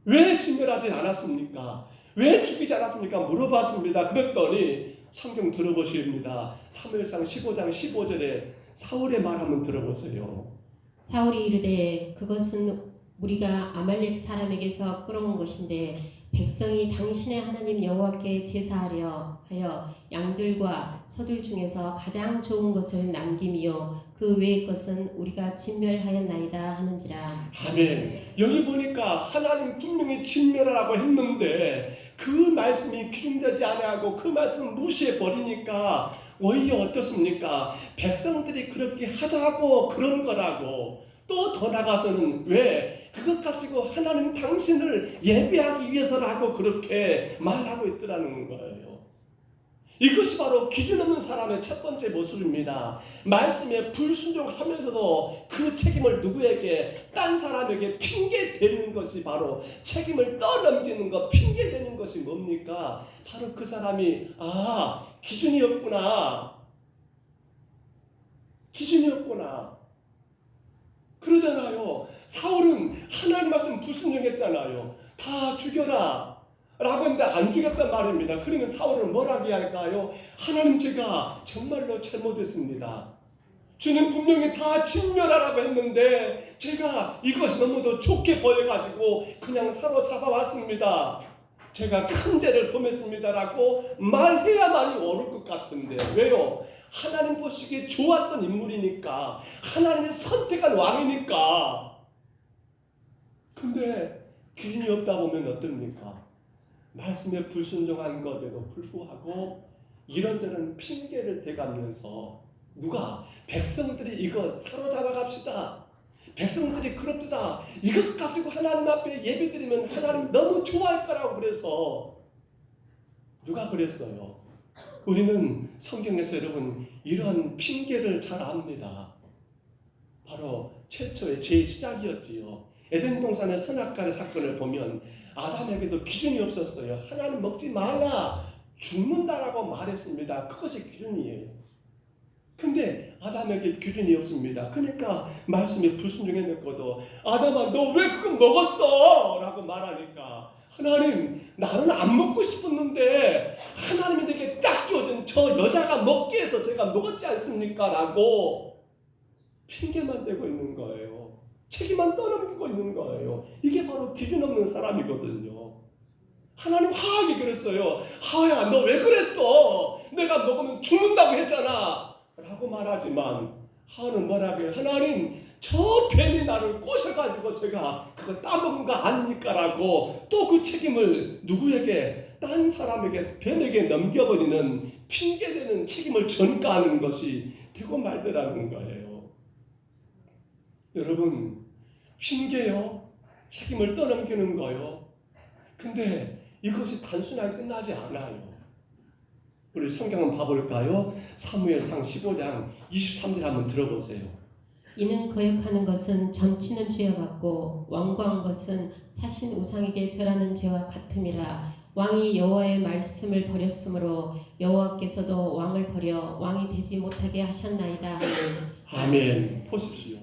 왜 진멸하지 않았습니까? 왜 죽이지 않았습니까? 물어봤습니다. 그랬더니 성경 들어보십니다. 사무엘상 15장 15절에 사울의 말 한번 들어보세요. 사울이 이르되 그것은 우리가 아말렉 사람에게서 끌어온 것인데 백성이 당신의 하나님 여호와께 제사하려 하여 양들과 소들 중에서 가장 좋은 것을 남김이요 그 외의 것은 우리가 진멸하였나이다 하는지라. 아멘. 여기 보니까 하나님 분명히 진멸하라고 했는데 그 말씀이 기준되지 아니하고 그 말씀 무시해 버리니까 오히려 어떻습니까? 백성들이 그렇게 하자고 그런 거라고. 또 더 나가서는 왜 그것 가지고 하나님 당신을 예배하기 위해서라고 그렇게 말하고 있더라는 거예요. 이것이 바로 기준 없는 사람의 첫 번째 모습입니다. 말씀에 불순종하면서도 그 책임을 누구에게, 딴 사람에게 핑계 대는 것이 바로 책임을 떠넘기는 것, 핑계 대는 것이 뭡니까? 바로 그 사람이 기준이 없구나. 기준이 없구나. 그러잖아요. 사울은 하나님 말씀 불순종했잖아요. 다 죽여라 라고 했는데 안 죽였단 말입니다. 그러면 사울은 뭐라고 할까요? 하나님, 제가 정말로 잘못했습니다. 주님 분명히 다 진멸하라고 했는데 제가 이것이 너무도 좋게 보여가지고 그냥 사로잡아 왔습니다. 제가 큰 죄를 범했습니다라고 말해야만이 옳을 것 같은데 왜요? 하나님 보시기에 좋았던 인물이니까, 하나님이 선택한 왕이니까. 근데 기준이 없다 보면 어떻습니까? 말씀에 불순종한 것에도 불구하고 이런저런 핑계를 대가면서 누가? 백성들이 이거 사로잡아 갑시다. 백성들이 그렇다. 이것 가지고 하나님 앞에 예배드리면 하나님 너무 좋아할 거라고 그래서 누가 그랬어요? 우리는 성경에서 여러분 이러한 핑계를 잘 압니다. 바로 최초의 죄의 시작이었지요. 에덴 동산의 선악과의 사건을 보면 아담에게도 기준이 없었어요. 하나님 먹지 말라, 죽는다라고 말했습니다. 그것이 기준이에요. 근데 아담에게 기준이 없습니다. 그러니까 말씀에 불순종했는데도 아담아 너 왜 그거 먹었어? 라고 말하니까 하나님, 나는 안 먹고 싶었는데 하나님이 내게 딱 주어진 저 여자가 먹게 해서 제가 먹었지 않습니까? 라고 핑계만 대고 있는 거예요. 책임만 떠넘기고 있는 거예요. 이게 바로 기준 없는 사람이거든요. 하나님 화하게 그랬어요. 하야, 너 왜 그랬어? 내가 먹으면 죽는다고 했잖아 라고 말하지만 하나는 뭐라고 해요? 하나님 저 뱀이 나를 꼬셔가지고 제가 그거 따먹은 거 아닙니까? 라고 또 그 책임을 누구에게? 딴 사람에게 뱀에게 넘겨버리는 핑계대는 책임을 전가하는 것이 되고 말더라는 거예요. 여러분 핑계요? 책임을 떠넘기는 거요. 근데 이것이 단순하게 끝나지 않아요. 우리 성경 한번 봐볼까요? 사무엘상 15장 23절 한번 들어보세요. 이는 거역하는 것은 점치는 죄와 같고 완고한 것은 사신 우상에게 절하는 죄와 같음이라. 왕이 여호와의 말씀을 버렸으므로 여호와께서도 왕을 버려 왕이 되지 못하게 하셨나이다. 아멘. 보십시오.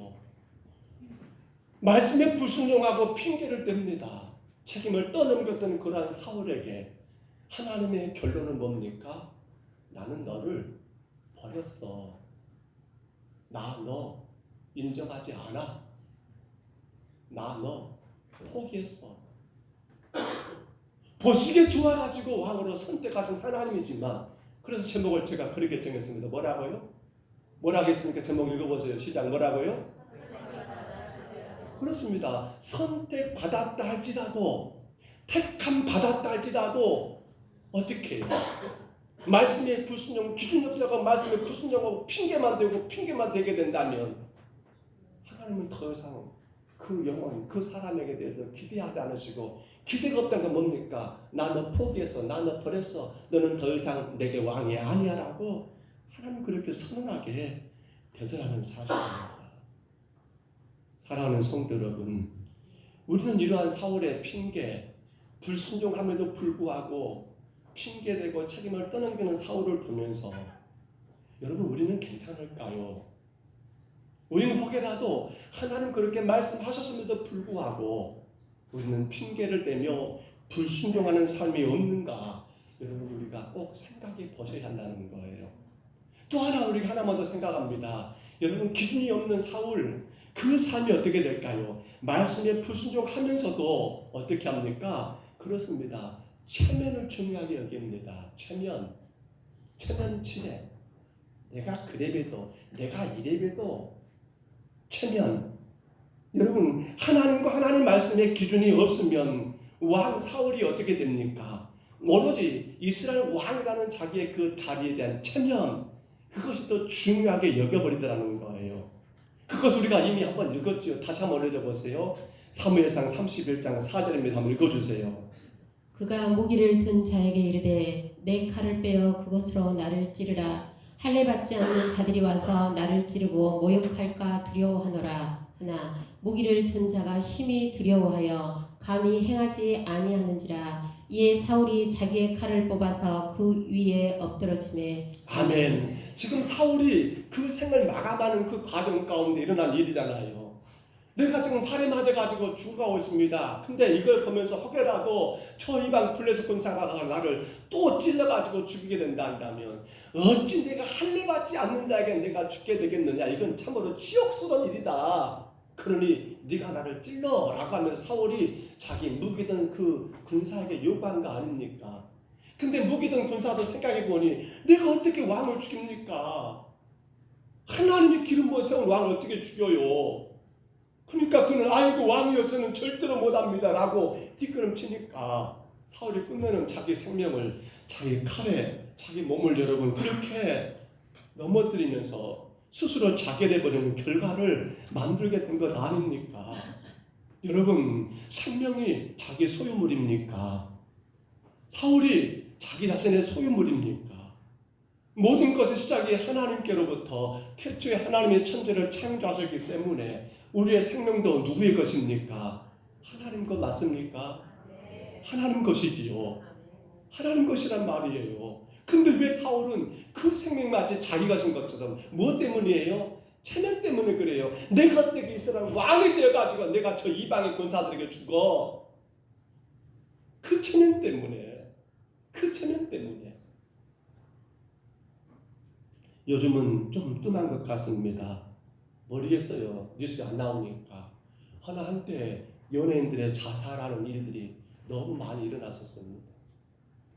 말씀에 불순종하고 핑계를 댑니다. 책임을 떠넘겼던 그러한 사울에게 하나님의 결론은 뭡니까? 나는 너를 버렸어. 나 너 인정하지 않아. 나 너 포기했어. 보시기에 좋아가지고 왕으로 선택하신 하나님이지만 그래서 제목을 제가 그렇게 정했습니다. 뭐라고요? 뭐라 하겠습니까? 제목 읽어보세요. 시작 뭐라고요? 그렇습니다. 선택받았다 할지라도 택함 받았다 할지라도 어떻게 해요? 말씀에 불순종 기준 역사가 말씀에 불순종하고 핑계만 대고 핑계만 대게 된다면 하나님은 더 이상 그 영혼 그 사람에게 대해서 기대하지 않으시고 기대가 없다는 건 뭡니까? 나 너 포기했어. 나 너 버렸어. 너는 더 이상 내게 왕이 아니야 라고 하나님 그렇게 선언하게 되더라는 사실입니다. 사랑하는 성도 여러분, 우리는 이러한 사울의 핑계, 불순종함에도 불구하고 핑계대고 책임을 떠넘기는 사울을 보면서 여러분 우리는 괜찮을까요? 우리는 혹여라도 하나님 그렇게 말씀하셨음에도 불구하고 우리는 핑계를 대며 불순종하는 삶이 없는가? 여러분 우리가 꼭 생각해 보셔야 한다는 거예요. 또 하나 우리가 하나만 더 생각합니다. 여러분 기준이 없는 사울 그 삶이 어떻게 될까요? 말씀에 불순종하면서도 어떻게 합니까? 그렇습니다. 체면을 중요하게 여깁니다. 체면 치레. 내가 그래봬도 내가 이래봬도 체면. 여러분 하나님과 하나님 말씀의 기준이 없으면 왕 사울이 어떻게 됩니까? 오로지 이스라엘 왕이라는 자기의 그 자리에 대한 체면 그것이 더 중요하게 여겨버리더라는 거예요. 그것을 우리가 이미 한번 읽었죠. 다시 한번 읽어보세요. 사무엘상 31장 4절입니다. 한번 읽어주세요. 그가 무기를 든 자에게 이르되 내 칼을 빼어 그것으로 나를 찌르라. 할례 받지 않는 자들이 와서 나를 찌르고 모욕할까 두려워하노라. 하나 무기를 든 자가 심히 두려워하여 감히 행하지 아니하는지라. 이에 사울이 자기의 칼을 뽑아서 그 위에 엎드러지매. 아멘. 지금 사울이 그 생을 마감하는 그 과정 가운데 일어난 일이잖아요. 내가 지금 팔에 맞아가지고 죽어가고 있습니다. 근데 이걸 보면서 혹여라도 저 이방 블레셋 군사가 나를 또 찔러가지고 죽이게 된다면 어찌 내가 할례 받지 않는 자에게 내가 죽게 되겠느냐. 이건 참으로 치욕스러운 일이다. 그러니 네가 나를 찔러 라고 하면서 사울이 자기 무기든 그 군사에게 요구한 거 아닙니까? 근데 무기든 군사도 생각해보니 내가 어떻게 왕을 죽입니까? 하나님이 기름 부어 세운 왕을 어떻게 죽여요? 그러니까 그는 아이고 왕이여 저는 절대로 못합니다 라고 뒷걸음치니까 사울이 끝내는 자기 생명을 자기 칼에 자기 몸을 여러분 그렇게 넘어뜨리면서 스스로 자게 돼버리는 결과를 만들게 된 것 아닙니까? 여러분 생명이 자기 소유물입니까? 사울이 자기 자신의 소유물입니까? 모든 것의 시작이 하나님께로부터 태초에 하나님의 천지를 창조하셨기 때문에 우리의 생명도 누구의 것입니까? 하나님 것 맞습니까? 하나님 것이지요. 하나님 것이란 말이에요. 근데 왜 사울은 그 생명마치 자기 것인 것처럼 뭐 때문이에요? 체면 때문에 그래요. 내가 어떻게 이스라엘 왕이 되어가지고 내가 저 이방의 군사들에게 죽어. 그 체면 때문에. 그 체면 때문에. 요즘은 좀 뜸한 것 같습니다. 모르겠어요. 뉴스 안 나오니까. 하나 한때 연예인들의 자살하는 일들이 너무 많이 일어났었습니다.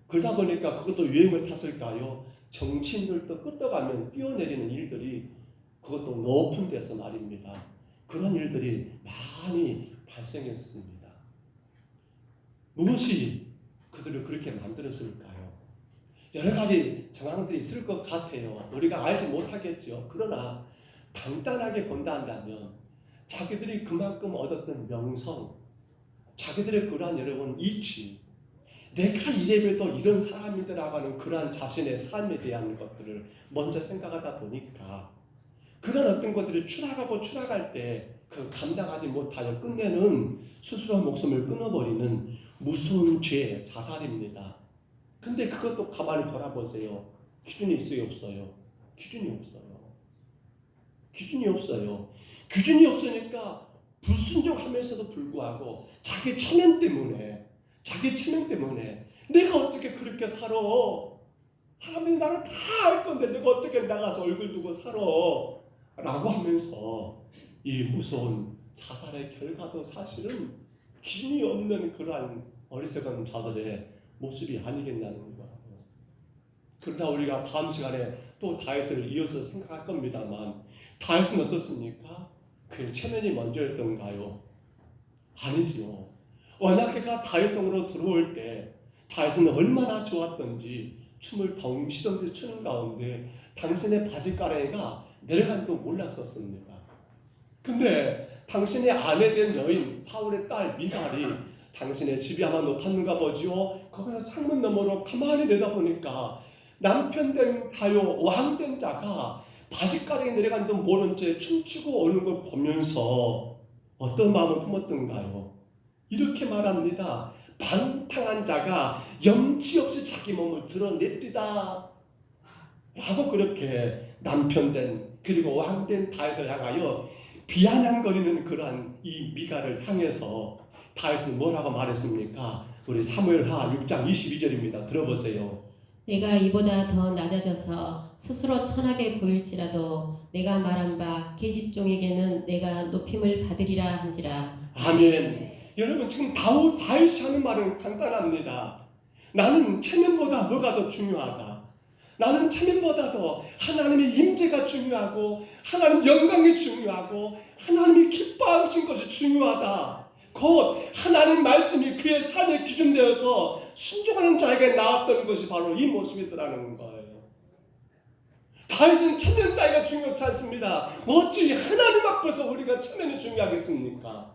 그러다 보니까 그것도 유행을 탔을까요? 정치인들도 끄떡하면 뛰어내리는 일들이 그것도 높은 데서 말입니다. 그런 일들이 많이 발생했습니다. 무엇이 그들을 그렇게 만들었을까요? 여러 가지 정황들이 있을 것 같아요. 우리가 알지 못하겠죠. 그러나 간단하게 본다면 자기들이 그만큼 얻었던 명성, 자기들의 그러한 여러분 이치, 내가 이래봬도 이런 사람이더라고 하는 그러한 자신의 삶에 대한 것들을 먼저 생각하다 보니까 그런 어떤 것들이 추락할 때 그 감당하지 못하여 끝내는 스스로 목숨을 끊어버리는 무서운 죄, 자살입니다. 근데 그것도 가만히 돌아보세요. 기준이 있어요, 없어요? 기준이 없어요. 기준이 없어요. 기준이 없으니까 불순종하면서도 불구하고 자기 체면 때문에 내가 어떻게 그렇게 살아? 사람들이 나를 다 알 건데 내가 어떻게 나가서 얼굴 두고 살아? 라고 하면서 이 무서운 자살의 결과도 사실은 기준이 없는 그러한 어리석은 자들의 모습이 아니겠냐는 거예요. 그러다 우리가 다음 시간에 또 다윗을 이어서 생각할 겁니다만 다윗은 어떻습니까? 그의 체면이 먼저였던가요? 아니지요. 워낙 그가 다윗성으로 들어올 때 다윗은 얼마나 좋았던지 춤을 덩시덩시 추는 가운데 당신의 바지가랑이가 내려간지도 몰랐었습니다. 근데 당신의 아내된 여인 사울의 딸 미갈이 당신의 집이 아마 높았는가 보지요. 거기서 창문 너머로 가만히 내다보니까 남편된 자요 왕된 자가 바지가랑이 내려간지도 모른 채 춤추고 오는 걸 보면서 어떤 마음을 품었던가요? 이렇게 말합니다. 방탕한 자가 염치 없이 자기 몸을 드러냅디다 라고 그렇게 남편된 그리고 왕된 다윗을 향하여 비아냥거리는 그러한 이 미갈을 향해서 다윗은 뭐라고 말했습니까? 우리 사무엘하 6장 22절입니다. 들어보세요. 내가 이보다 더 낮아져서 스스로 천하게 보일지라도 내가 말한 바 계집종에게는 내가 높임을 받으리라 한지라. 아멘. 여러분 지금 다윗이 하는 말은 간단합니다. 나는 체면보다 뭐가 더 중요하다. 나는 체면보다도 하나님의 임재가 중요하고 하나님 영광이 중요하고 하나님이 기뻐하신 것이 중요하다. 곧 하나님 말씀이 그의 삶의 기준 되어서 순종하는 자에게 나왔던 것이 바로 이 모습이더라는 거예요. 다윗은 체면 따위가 중요하지 않습니다. 어찌 하나님 앞에서 우리가 체면이 중요하겠습니까?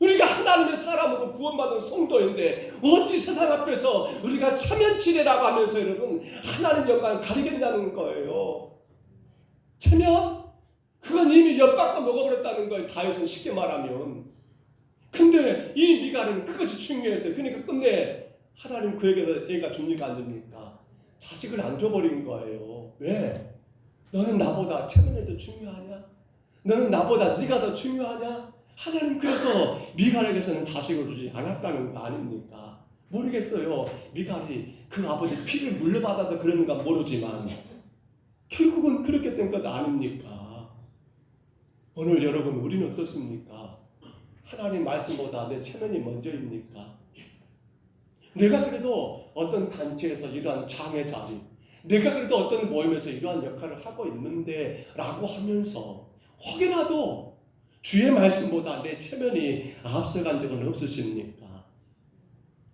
우리가 하나님의 사람으로 구원받은 성도인데 어찌 세상 앞에서 우리가 체면치레라고 하면서 여러분 하나님 영광을 가리겠냐는 거예요. 체면? 그건 이미 엿바꿔 먹어버렸다는 거예요. 다윗은 쉽게 말하면. 근데 이 미갈은 그것이 중요했어요. 그러니까 끝내 하나님 그에게서 애가 줍니까 안 줍니까? 자식을 안 줘버린 거예요. 왜? 너는 나보다 체면이 더 중요하냐? 너는 나보다 네가 더 중요하냐? 하나님 그래서 미갈에게서는 자식을 주지 않았다는 거 아닙니까? 모르겠어요. 미갈이 그 아버지 피를 물려받아서 그러는가 모르지만 결국은 그렇게 된 것 아닙니까? 오늘 여러분 우리는 어떻습니까? 하나님 말씀보다 내 체면이 먼저입니까? 내가 그래도 어떤 단체에서 이러한 장의 자리, 내가 그래도 어떤 모임에서 이러한 역할을 하고 있는데 라고 하면서 혹여라도 주의 말씀보다 내 체면이 앞서간 적은 없으십니까?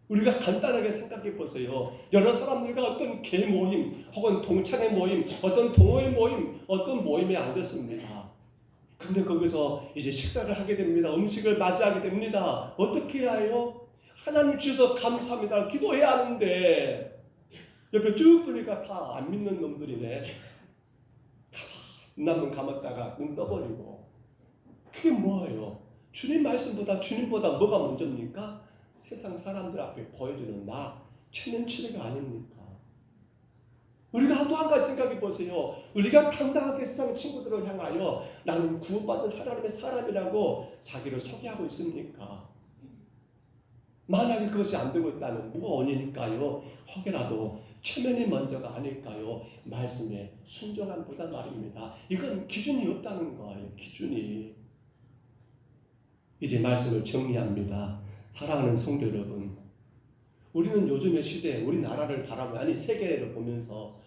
우리가 간단하게 생각해 보세요. 여러 사람들과 어떤 개 모임 혹은 동창회 모임, 어떤 동호회 모임, 어떤 모임에 앉았습니다. 근데 거기서 이제 식사를 하게 됩니다. 음식을 맞이하게 됩니다. 어떻게 해야 해요? 하나님 주셔서 감사합니다. 기도해야 하는데 옆에 쭉 보니까 다 안 믿는 놈들이네. 눈 감았다가 눈 떠버리고. 그게 뭐예요? 주님 말씀보다 주님보다 뭐가 먼저입니까? 세상 사람들 앞에 보여주는 나 체면치레가 아닙니까? 우리가 또 한 가지 생각해 보세요. 우리가 당당하게 세상 친구들을 향하여 나는 구원받은 하나님의 사람이라고 자기를 소개하고 있습니까? 만약에 그것이 안 되고 있다면 뭐가 원인일까요? 혹여라도 체면이 먼저가 아닐까요? 말씀에 순종함보다 말입니다. 이건 기준이 없다는 거예요. 기준이. 이제 말씀을 정리합니다. 사랑하는 성도 여러분, 우리는 요즘의 시대, 우리나라를 바라보면 아니 세계를 보면서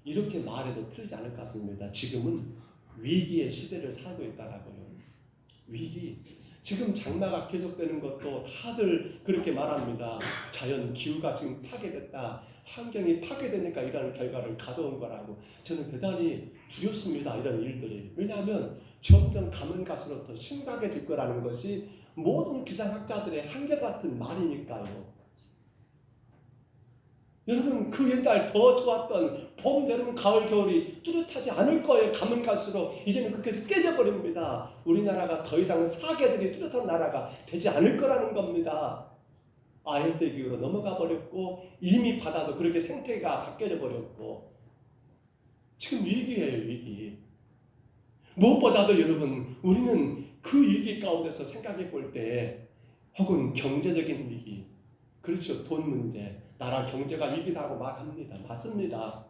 이렇게 말해도 틀리지 않을 것 같습니다. 지금은 위기의 시대를 살고 있다라고요. 위기. 지금 장마가 계속되는 것도 다들 그렇게 말합니다. 자연 기후가 지금 파괴됐다. 환경이 파괴되니까 이런 결과를 가져온 거라고. 저는 대단히 두렵습니다. 이런 일들이. 왜냐하면 점점 가면 갈수록 더 심각해질 거라는 것이 모든 기상학자들의 한결같은 말이니까요. 여러분 그 옛날 더 좋았던 봄, 여름, 가을, 겨울이 뚜렷하지 않을 거예요. 가면 갈수록 이제는 그것이 깨져버립니다. 우리나라가 더 이상 사계들이 뚜렷한 나라가 되지 않을 거라는 겁니다. 아열대 기후로 넘어가 버렸고 이미 바다도 그렇게 생태가 바뀌어져 버렸고 지금 위기예요. 위기. 무엇보다도 여러분 우리는 그 위기 가운데서 생각해 볼 때 혹은 경제적인 위기, 그렇죠. 돈 문제, 나라 경제가 위기라고 말합니다. 맞습니다.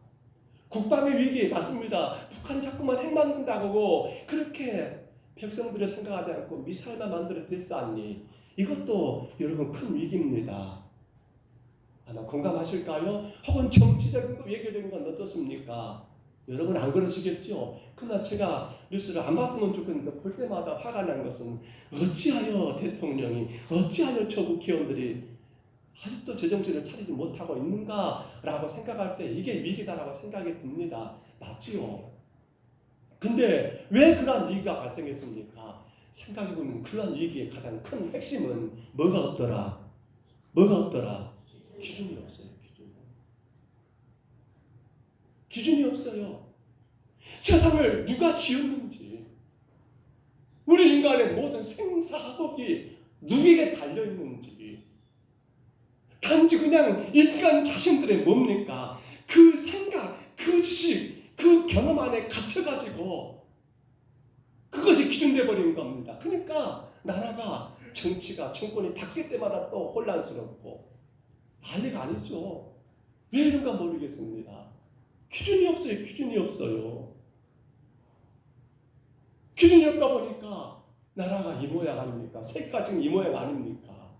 국방의 위기 맞습니다. 북한이 자꾸만 핵 만든다고 그렇게 백성들을 생각하지 않고 미사일만 만들어 됐사니 이것도 여러분 큰 위기입니다. 아마 공감하실까요? 혹은 정치적인 거, 외교적인 건 어떻습니까? 여러분 안 그러시겠죠? 그러나 제가 뉴스를 안 봤으면 좋겠는데 볼 때마다 화가 나는 것은 어찌하여 대통령이, 어찌하여 초국회의원들이 아직도 제정신을 차리지 못하고 있는가라고 생각할 때 이게 위기다라고 생각이 듭니다. 맞지요? 근데 왜 그러한 위기가 발생했습니까? 생각해보면 그러한 위기의 가장 큰 핵심은 뭐가 없더라? 뭐가 없더라? 기준이 없어요. 기준이 없어요. 세상을 누가 지었는지, 우리 인간의 모든 생사학업이 누구에게 달려있는지, 단지 그냥 인간 자신들의 뭡니까? 그 생각, 그 지식, 그 경험 안에 갇혀가지고 그것이 기준돼 버린 겁니다. 그러니까 나라가, 정치가, 정권이 바뀔 때마다 또 혼란스럽고 난리가 아니죠. 왜 이런가 모르겠습니다. 기준이 없어요. 기준이 없어요. 기준이 없다 보니까 나라가 이 모양 아닙니까? 세계가 지금 이 모양 아닙니까?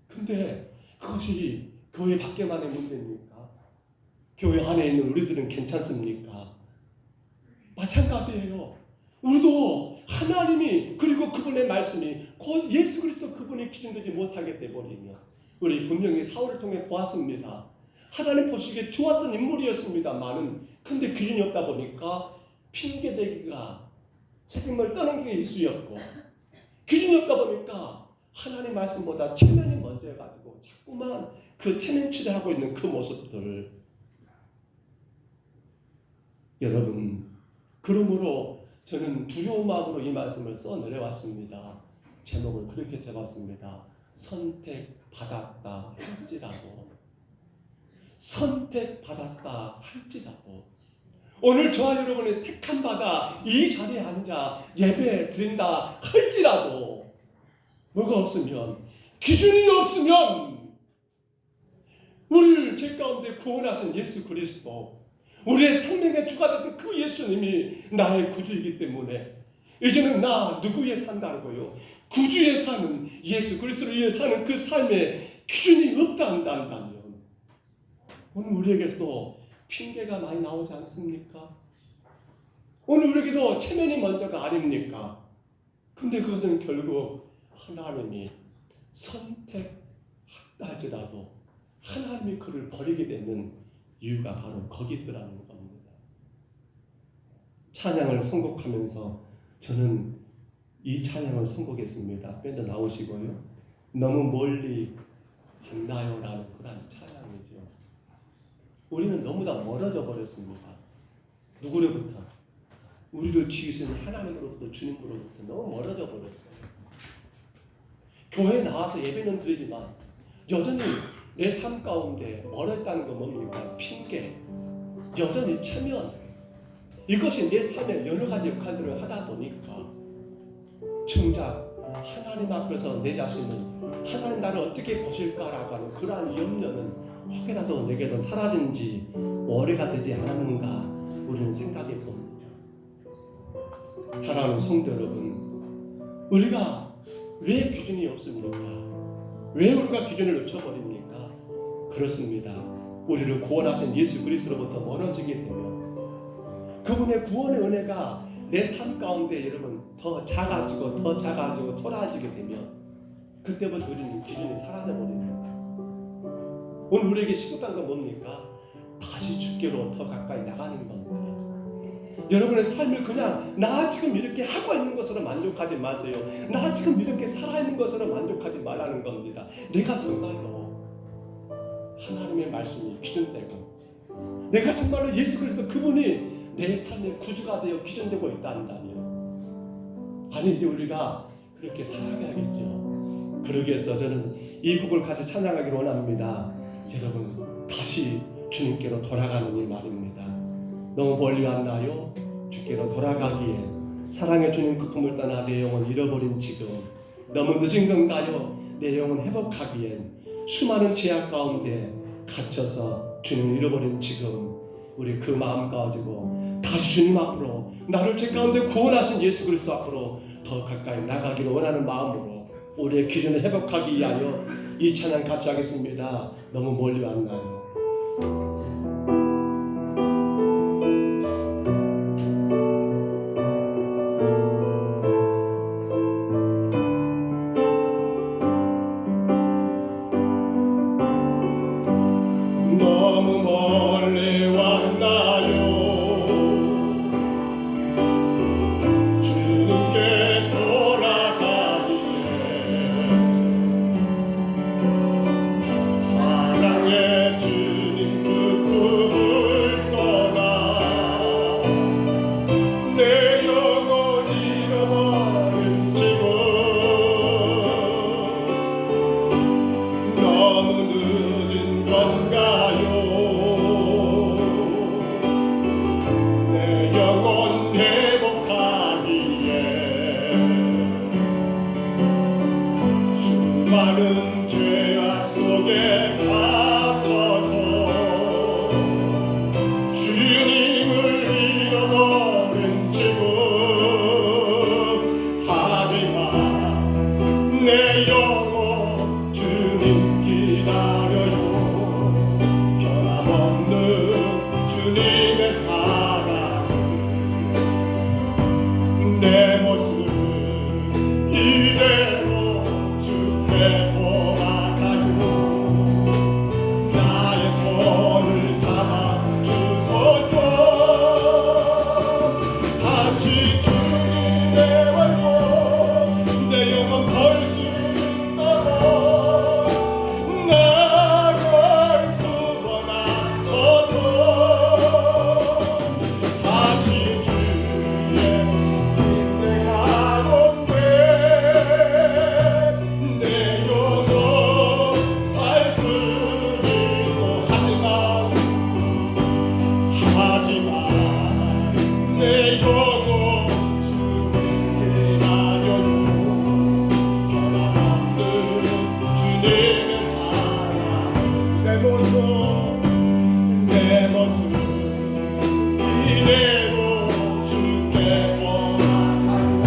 근데 그것이 교회 밖에만의 문제입니까? 교회 안에 있는 우리들은 괜찮습니까? 마찬가지예요. 우리도 하나님이 그리고 그분의 말씀이 곧 예수 그리스도 그분이 기준되지 못하게 돼버리면 우리 분명히 사울을 통해 보았습니다. 하나님 보시기에 좋았던 인물이었습니다만은 근데 기준이 없다 보니까 핑계대기가 책임을 떠는 게 예수였고 기준이 없다 보니까 하나님 말씀보다 체면이 먼저 해가지고 자꾸만 그 체면 취재하고 있는 그 모습들. 여러분 그러므로 저는 두려운 마음으로 이 말씀을 써내려왔습니다. 제목을 그렇게 잡았습니다. 선택받았다 할지라도. 선택받았다 할지라도. 오늘 저와 여러분이 택함 받아 이 자리에 앉아 예배 드린다 할지라도 뭐가 없으면, 기준이 없으면 우리를 죄 가운데 구원하신 예수 그리스도, 우리의 생명의 주가 되신 그 예수님이 나의 구주이기 때문에 이제는 나 누구에 산다고요? 구주에 사는 예수 그리스도를 위해 사는 그 삶에 기준이 없다 한다면 오늘 우리에게도 핑계가 많이 나오지 않습니까? 오늘 우리에게도 체면이 먼저가 아닙니까? 근데 그것은 결국 하나님이 선택하다 할지라도 하나님이 그를 버리게 되는 이유가 바로 거기 있더라는 겁니다. 찬양을 선곡하면서 저는 이 찬양을 선곡했습니다. 밴드 나오시고요. 너무 멀리 갔나요? 라는 그런 찬양이죠. 우리는 너무나 멀어져 버렸습니다. 누구로부터? 우리를 지으신 하나님으로부터, 주님으로부터 너무 멀어져 버렸어요. 교회에 나와서 예배는 드리지만 여전히 내 삶 가운데 멀었다는 건 뭡니까? 핑계, 여전히 체면, 이것이 내 삶의 여러 가지 역할들을 하다 보니까 정작 하나님 앞에서 내 자신은 하나님 나를 어떻게 보실까라고 하는 그러한 염려는 혹여라도 내게서 사라진 지 오래가 되지 않았는가 우리는 생각해 봅니다. 사랑하는 성도 여러분, 우리가 왜 기준이 없습니까? 왜 우리가 기준을 놓쳐버립니까? 그렇습니다. 우리를 구원하신 예수 그리스도로부터 멀어지게 되면 그분의 구원의 은혜가 내 삶 가운데 여러분 더 작아지고 초라해지게 되면 그때부터 우리는 기준이 사라져 버립니다. 오늘 우리에게 시급한 건 뭡니까? 다시 주께로 더 가까이 나가는 겁니다. 여러분의 삶을 그냥 나 지금 이렇게 하고 있는 것으로 만족하지 마세요. 나 지금 이렇게 살아있는 것으로 만족하지 말라는 겁니다. 내가 정말로 하나님의 말씀이 기준되고 내가 정말로 예수 그리스도 그분이 내 삶의 구주가 되어 기준되고 있다 한다면 아니 이제 우리가 그렇게 살아가야겠죠. 그러기 위해서 저는 이 곡을 같이 찬양하기를 원합니다. 여러분 다시 주님께로 돌아가는 일 말입니다. 너무 멀리 왔나요? 주께로 돌아가기에 사랑의 주님 그 품을 떠나 내 영혼 잃어버린 지금 너무 늦은 건가요? 내 영혼 회복하기엔 수많은 죄악 가운데 갇혀서 주님을 잃어버린 지금 우리 그 마음 가지고 다시 주님 앞으로 나를 죄 가운데 구원하신 예수 그리스도 앞으로 더 가까이 나가기를 원하는 마음으로 우리의 기준을 회복하기 위하여 이 찬양 같이 하겠습니다. 너무 멀리 왔나요? 너무 멀리 왔나요? 주님께 돌아가기에 사랑의 주님 그 품을 떠나 내 영혼 잃어버린 지금 너무 늦은 건가요? 내 영혼 회복하기에 수많은 죄악 속에 갇혀서 주님을 잃어버린 지금 하지만 내 영혼 주님 기다려요. 변함없는 주님의 사랑 내 모습 이대로 주께 돌아가요. 나의 손을 잡아 주소서. 다시 주님의 얼굴 내 영혼 벌 수 있도록 나를 구원하소서. 다시 주의 인내 가운데 내 영혼 살 수 있고 하지만 내 영혼 주님 기다려요. 변함없는 주님의 사랑 내 모습 이대로 주께 돌아가요.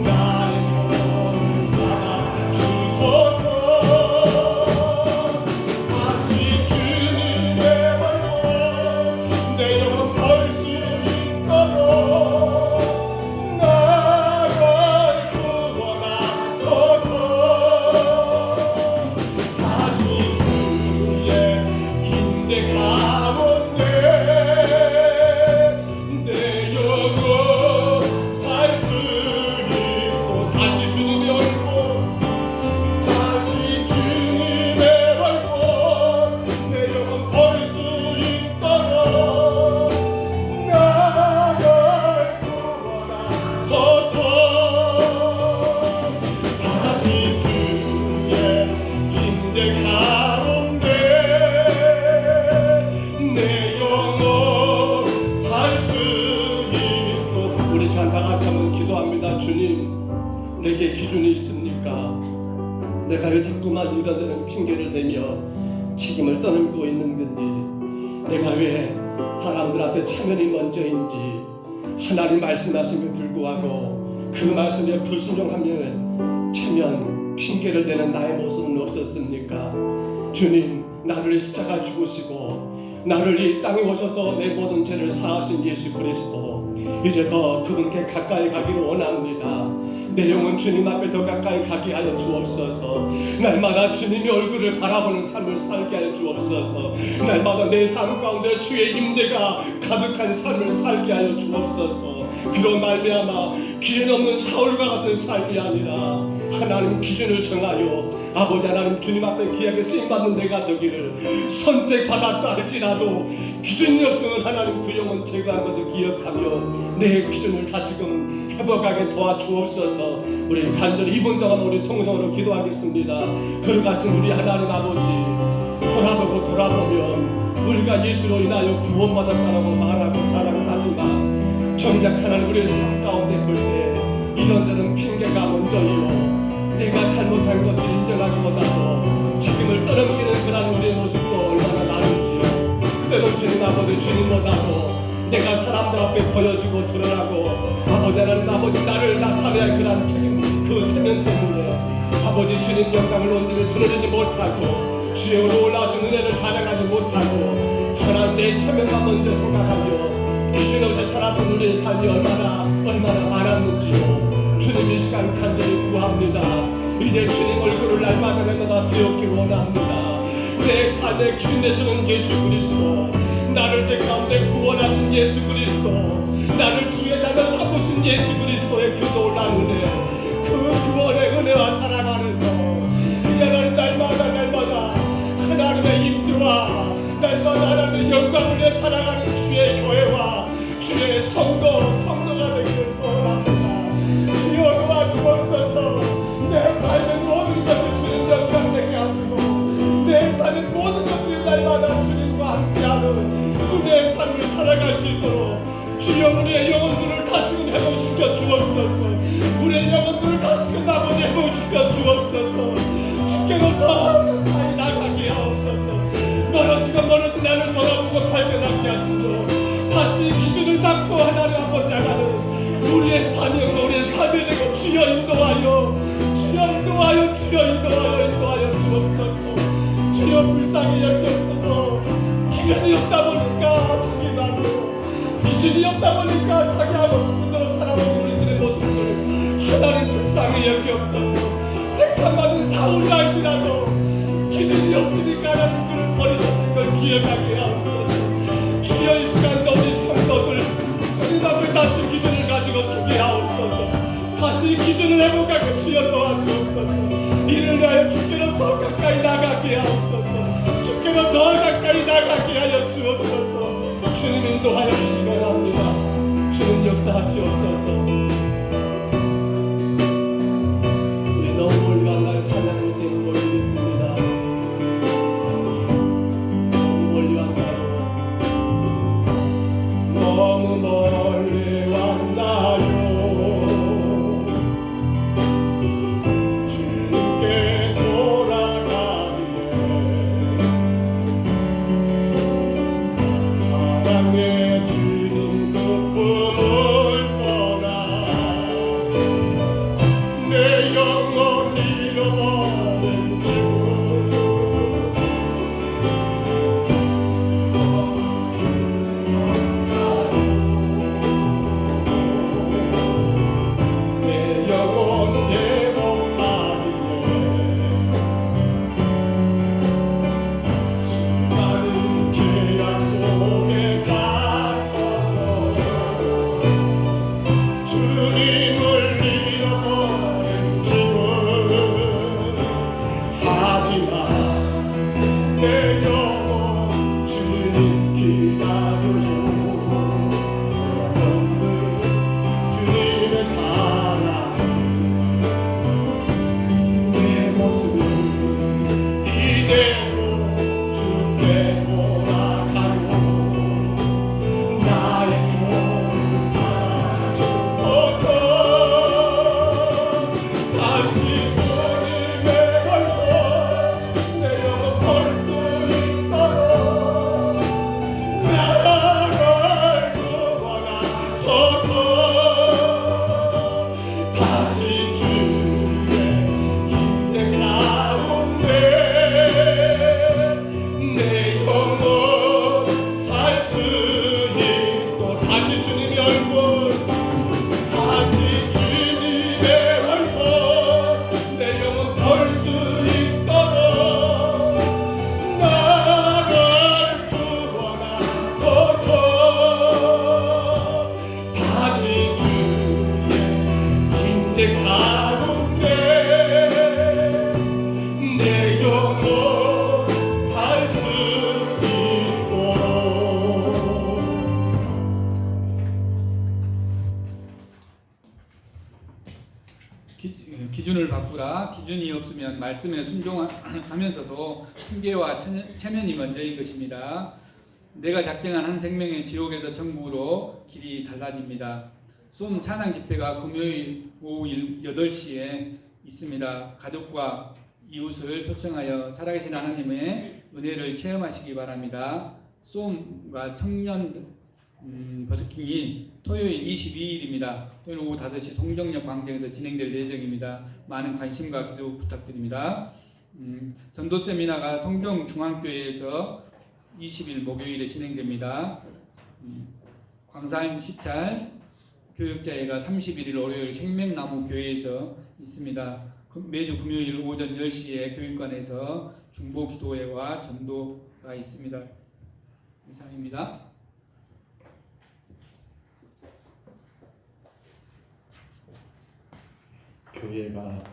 나의 손을 잡아 주소서. 다시 주님의 얼굴 내 영혼 벌 수 있도록 나를 구원하소서. 다시 주의 인대 가운데 내 영혼 살 수 있고 다시 주님의 얼굴 다시 주님의 얼굴 내 영혼 벌 수 있도록 나를 구원하소서. 다시 주의 인대 가운데 내 영혼 살 수 있고 우리 시간 다 같이 한번 기도합니다. 주님 내게 기준이 있습니까? 내가 왜 자꾸만 이런저런 핑계를 대며 책임을 떠넘기고 있는 건지 내가 왜 사람들 앞에 체면이 먼저인지 하나님 말씀하심에 불구하고 그 말씀에 불순종하며 체면 핑계를 대는 나의 모습은 없었습니까? 주님, 나를 십자가 죽으시고 나를 이 땅에 오셔서 내 모든 죄를 사하신 예수 그리스도, 이제 더 그분께 가까이 가기를 원합니다. 내 영혼 주님 앞에 더 가까이 가게 하여 주옵소서. 날마다 주님의 얼굴을 바라보는 삶을 살게 하여 주옵소서. 날마다 내 삶 가운데 주의 임재가 가득한 삶을 살게 하여 주옵소서. 그로 말미암아 기준 없는 사울과 같은 삶이 아니라 하나님 기준을 정하여 아버지 하나님 주님 앞에 귀하게 쓰임받는 내가 되기를, 선택받았다 할지라도 기준이 없으면 하나님 그 영혼 제거한 것을 기억하며 내 기준을 다시금 회복하게 도와주옵소서. 우리 간절히 이번 동안 우리 통성으로 기도하겠습니다. 그러가신 우리 하나님 아버지, 돌아보고 돌아보면 우리가 예수로 인하여 구원받았다라고 말하고 자랑을 하지만 정작 하나님 우리의 삶 가운데 볼 때 이런저런 핑계가 먼저이요, 내가 잘못한 것을 인정하기보다도 책임을 떠넘기는 그런 우리의 모습도 얼마나 많은지요. 때론 주님 아버지, 주님보다도 내가 사람들 앞에 보여지고 드러나고 아버지 하나님 아버지 나를 나타내야 할 그런 책임, 그 체면 때문에 아버지 주님 영광을 온전히 드러내지 못하고 주의 올라오신 은혜를 자랑하지 못하고 하나님 내 체면만 먼저 생각하며 기준 없이 살았던 우리의 삶이 얼마나 많았는지요. 주님 이 시간 간절히 구합니다. 이제 주님 얼굴을 날마다 날마다 배우기 원합니다. 내 삶의 기준 되시는 예수 그리스도, 나를 제 가운데 구원하신 예수 그리스도, 나를 주의 자녀 삼으신 예수 그리스도의 그 놀라운 은혜, 그 구원의 은혜와 사랑 안에서 이제는 날마다 하나님의 임재와 날마다 하나님의 영광을 사랑하는 주의 교회와 주의 성도가 되기를 소원합니다. 주여 도와주옵소서. 내 삶의 모든 것을 주님 영광되게 하시고 내 삶의 모든 것을 날마다 주님과 함께하는 은혜의 삶을 살아갈 수 있도록 주여 우리의 영혼들을 다시금 회복시켜 주옵소서. 우리의 영혼들을 다시금 아버지 회복시켜 주옵소서. 주께로 더 가까이 나가게 하옵소서. 멀어진 나를 돌아보고 발견하게 하시고 다시 기준을 잡고 하나님 앞으로 나가는 우리의 사명과 우리의 삶이 되고 주여 인도하여 주옵소서. 주여 불쌍히 여기옵소서. 기준이 없다 보니까 자기 마음으로, 기준이 없다 보니까 자기 하고 싶은 대로 살아오는 우리들의 모습을 하나님 불쌍히 여기옵소서. 택함받은 사울이 알지라도 기준이 없으니까 하나님 그를 버리셨는 걸 기억하게 하옵소서. 주여 이 시간도 우리 성도들 주님 앞에 다시 기준을 가지고 서게 하옵소서. 다시 기준을 회복하게 주여 도와주옵소서. 이를 위하여 주께로 더 가까이 나가게 하옵소서. 주께로 더 가까이 나가게 하여 주옵소서. 주님 인도하여 주시기 바랍니다. 주님 역사하시옵소서. 우리 너무 멀리 만날 찬양 인생 보이겠습니다. 너무 멀리 왔나요? 너무 멀리 왔나요? 주님께 돌아가기에 사랑의 주님 그 품을 떠나 보시면 말씀에 순종하면서도 훈계와 체면이 먼저인 것입니다. 내가 작정한 한 생명의 지옥에서 천국으로 길이 달라집니다. 쏨 찬양 집회가 금요일 오후 8시에 있습니다. 가족과 이웃을 초청하여 살아계신 하나님의 은혜를 체험하시기 바랍니다. 쏨과 청년 버스킹이 토요일 22일입니다. 토요일 오후 5시 송정역 광장에서 진행될 예정입니다. 많은 관심과 기도 부탁드립니다. 전도 세미나가 성정중앙교회에서 20일 목요일에 진행됩니다. 광산 시찰 교육자회가 31일 월요일 생명나무 교회에서 있습니다. 매주 금요일 오전 10시에 교육관에서 중보 기도회와 전도가 있습니다. 이상입니다. 교회가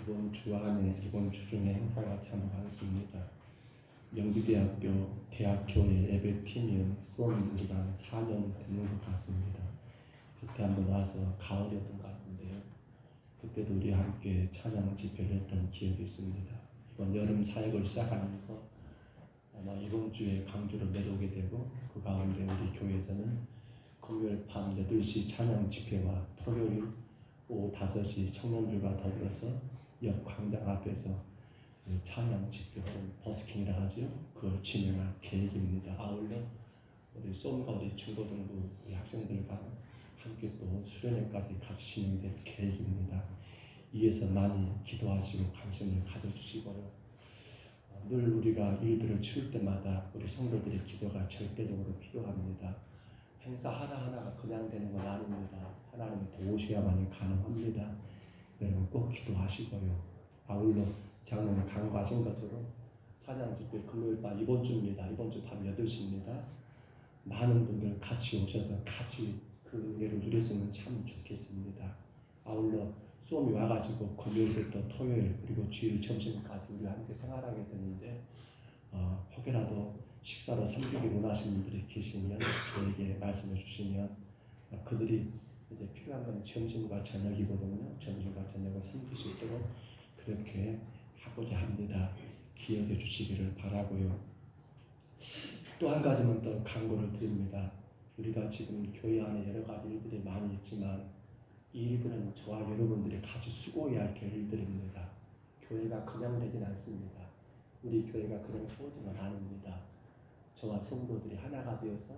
이번 주 안에 이번 주 중에 행사가 참 많습니다. 명비대학교 대학교의 예배팀이 쏨이랑 4년 되는 것 같습니다. 그때 한번 와서 가을이었던 것 같은데요. 그때도 우리 함께 찬양 집회를 했던 기억이 있습니다. 이번 여름 사역을 시작하면서 아마 이번 주에 강주로 내려오게 되고 그 가운데 우리 교회에서는 금요일 밤 8시 찬양 집회와 토요일 오후 5시 청년들과 더불어서 옆 광장 앞에서 찬양 집회 혹은 버스킹이라 하죠. 그걸 진행할 계획입니다. 아울러 우리 쏨과 우리 중고등부 우리 학생들과 함께 또 수련회까지 같이 진행될 계획입니다. 이에서 많이 기도하시고 관심을 가져주시고요. 늘 우리가 일들을 치를 때마다 우리 성도들의 기도가 절대적으로 필요합니다. 행사 하나하나가 그냥 되는 건 아닙니다. 하나님 도우셔야만이 가능합니다. 여러분 꼭 기도하시고요. 아울러 장로님 강구하신 것처럼 찬양 집회 금요일 밤 이번 주입니다. 이번 주 밤 8시입니다. 많은 분들 같이 오셔서 같이 그 은혜를 누렸으면 참 좋겠습니다. 아울러 쏨이 와가지고 금요일부터 토요일 그리고 주일 점심까지 우리 함께 생활하게 되는데 혹여라도 식사로 섬기기 원하시는 분들이 계시면 저에게 말씀해 주시면 그들이 이제 필요한 건 점심과 저녁이거든요. 점심과 저녁을 섬길 수 있도록 그렇게 하고자 합니다. 기억해 주시기를 바라고요. 또 한 가지만 더 강구를 드립니다. 우리가 지금 교회 안에 여러 가지 일들이 많이 있지만 이 일들은 저와 여러분들이 같이 수고해야 될 일들입니다. 교회가 그냥 되진 않습니다. 우리 교회가 그런 소중한 아닙니다. 저와 성도들이 하나가 되어서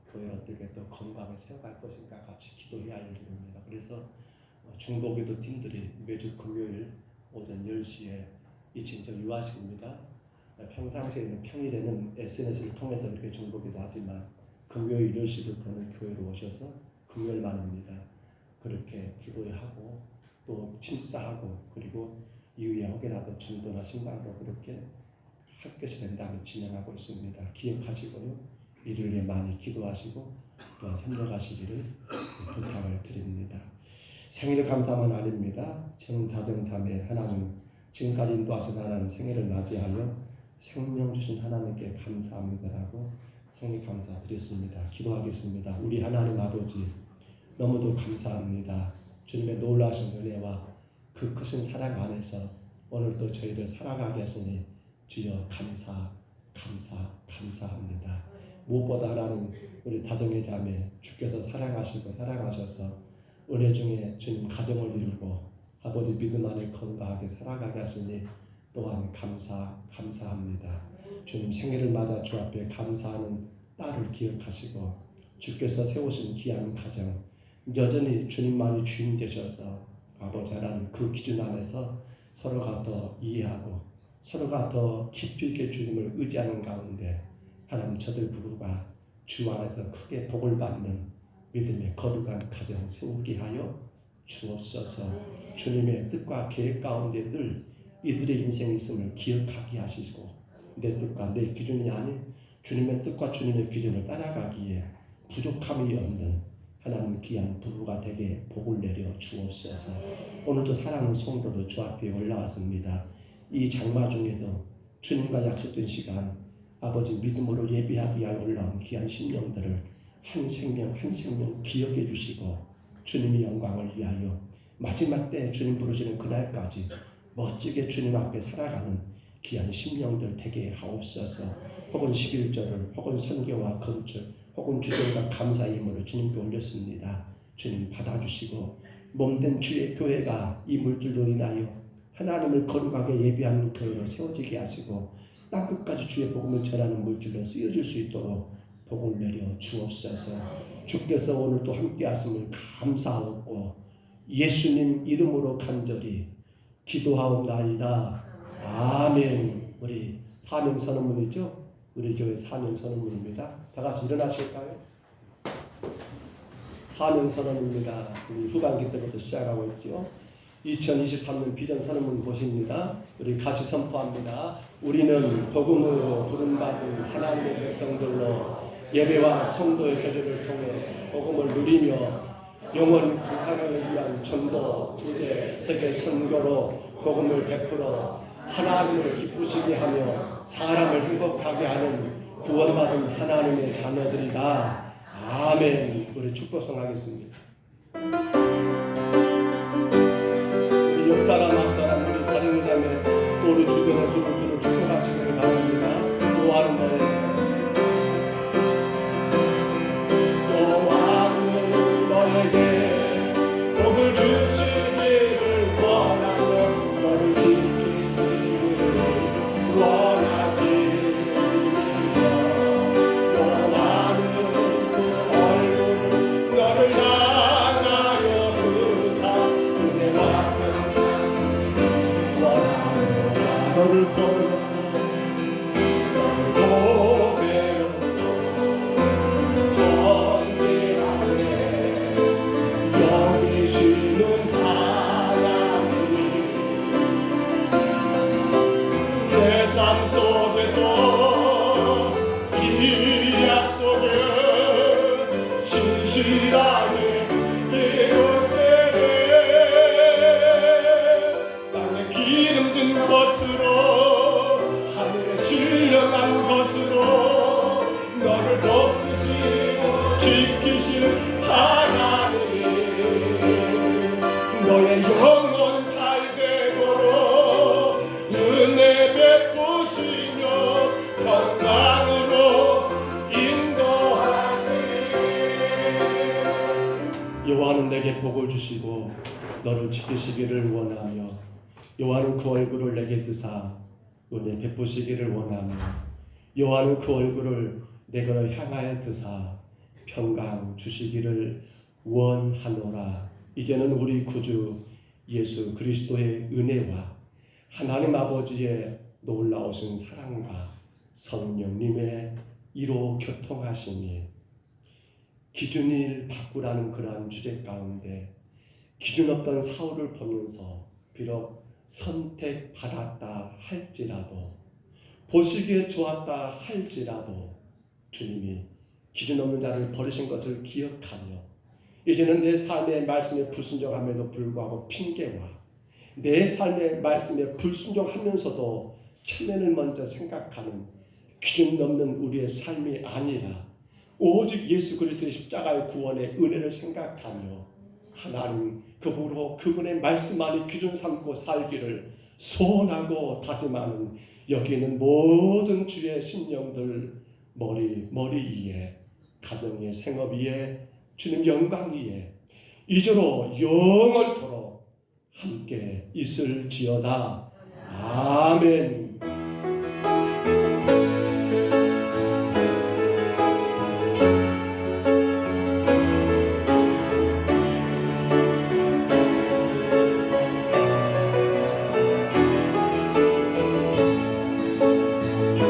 교회를 어떻게 더 건강하게 세워갈 것인가 같이 기도해야 할 일입니다. 그래서 중보기도 팀들이 매주 금요일 오전 10시에 이 진짜 유아식입니다. 평상시에는 평일에는 SNS를 통해서 이렇게 중보기도 하지만 금요일 10시부터는 교회로 오셔서 금요일만입니다. 그렇게 기도하고 또 침사하고 그리고 이후에 혹여라도 전도나 신방도 그렇게 할 것이 된다면 진행하고 있습니다. 기억하시고요. 이를 위해 많이 기도하시고 또한 협력하시기를 부탁을 드립니다. 생일을 감사함은 아닙니다. 정자정자매 하나님 지금까지 인도하신 하나님 생일을 맞이하여 생명 주신 하나님께 감사합니다라고 생일 감사드렸습니다. 기도하겠습니다. 우리 하나님 아버지 너무도 감사합니다. 주님의 놀라신 은혜와 그 크신 사랑 안에서 오늘도 저희들 살아가게 하시니 주여 감사합니다. 무엇보다 하나님 우리 다정의 자매 주께서 사랑하시고 사랑하셔서 은혜 중에 주님 가정을 이루고 아버지 믿음 안에 건강하게 살아가게 하시니 또한 감사합니다. 주님 생일을 맞아 주 앞에 감사하는 딸을 기억하시고 주께서 세우신 귀한 가정 여전히 주님만이 주인 되셔서 아버지 하나님 그 기준 안에서 서로가 더 이해하고 서로가 더 깊이 있게 주님을 의지하는 가운데 하나님 저들 부부가 주 안에서 크게 복을 받는 믿음의 거룩한 가정 세우게 하여 주옵소서. 주님의 뜻과 계획 가운데 늘 이들의 인생이 있음을 기억하게 하시고 내 뜻과 내 기준이 아닌 주님의 뜻과 주님의 기준을 따라가기에 부족함이 없는 하나님 귀한 부부가 되게 복을 내려 주옵소서. 오늘도 사랑하는 성도도 주 앞에 올라왔습니다. 이 장마 중에도 주님과 약속된 시간 아버지 믿음으로 예배하기 위하여 올라온 귀한 심령들을 한 생명 한 생명 기억해 주시고 주님의 영광을 위하여 마지막 때 주님 부르시는 그날까지 멋지게 주님 앞에 살아가는 귀한 심령들 되게 하옵소서. 혹은 11절을 혹은 선교와 건축 혹은 주정과 감사의 힘으로 주님께 올렸습니다. 주님 받아주시고 몸된 주의 교회가 이 물질로 인하여 하나님을 거룩하게 예비하는 교회로 세워지게 하시고 땅끝까지 주의 복음을 전하는 물질로 쓰여질 수 있도록 복을 내려 주옵소서. 주께서 오늘 또 함께 하심을 감사하고 예수님 이름으로 간절히 기도하옵나이다. 아멘. 우리 사명선언문이죠? 우리 교회 사명선언문입니다. 다 같이 일어나실까요? 사명선언입니다. 우리 후반기 때부터 시작하고 있죠. 2023년 비전 선언문 보십니다. 우리 같이 선포합니다. 우리는 복음으로 부름받은 하나님의 백성들로 예배와 성도의 교제를 통해 복음을 누리며 영원 구하를 위한 전도, 구제, 세계 선교로 복음을 베풀어 하나님을 기쁘시게 하며 사람을 행복하게 하는 구원받은 하나님의 자녀들이다. 아멘. 우리 축복성 하겠습니다. 우리 옆사람 앞사람 우리 가정자매 또 우리 주변의 두분들을 축복하시기를 바랍니다. 기도하는 거예요. 복을 주시기를 원하며 너를 지키시기를 원하시며 원하는 그 얼굴 너를 향하여 그사 은혜와 원하노라. 너를 보며 너를 보며 여기시는 하나님 내 삶 속에서 이 약속을 신실하게 이루세네. 땅에 기름진 것으로 하늘에 신령한 것으로 너를 돕으시고 지키실 하나님 너의 영혼 잘 되도록 은혜 베푸시며 건강으로 인도하시니 여호와는 내게 복을 주시고 너를 지키시기를 원하며 여호와는 그 얼굴을 내게 드사 은혜 베푸시기를 원하며 여호와는 그 얼굴을 내게로 향하여 드사 평강 주시기를 원하노라. 이제는 우리 구주 예수 그리스도의 은혜와 하나님 아버지의 놀라우신 사랑과 성령님의 이로 교통하심이 기준을 바꾸라는 그러한 주제 가운데 기준 없던 사울을 보면서 비록 선택받았다 할지라도 보시기에 좋았다 할지라도 주님이 기준 없는 자를 버리신 것을 기억하며 이제는 내 삶의 말씀에 불순종함에도 불구하고 핑계와 내 삶의 말씀에 불순종하면서도 체면을 먼저 생각하는 기준 넘는 우리의 삶이 아니라 오직 예수 그리스도의 십자가의 구원의 은혜를 생각하며 하나님 그분의 말씀 안에 기준 삼고 살기를 소원하고 다짐하는 여기 있는 모든 주의 심령들 머리 위에 가정의 생업 위에 주님 영광 위에 이제로 영원토록 함께 있을지어다. 아멘.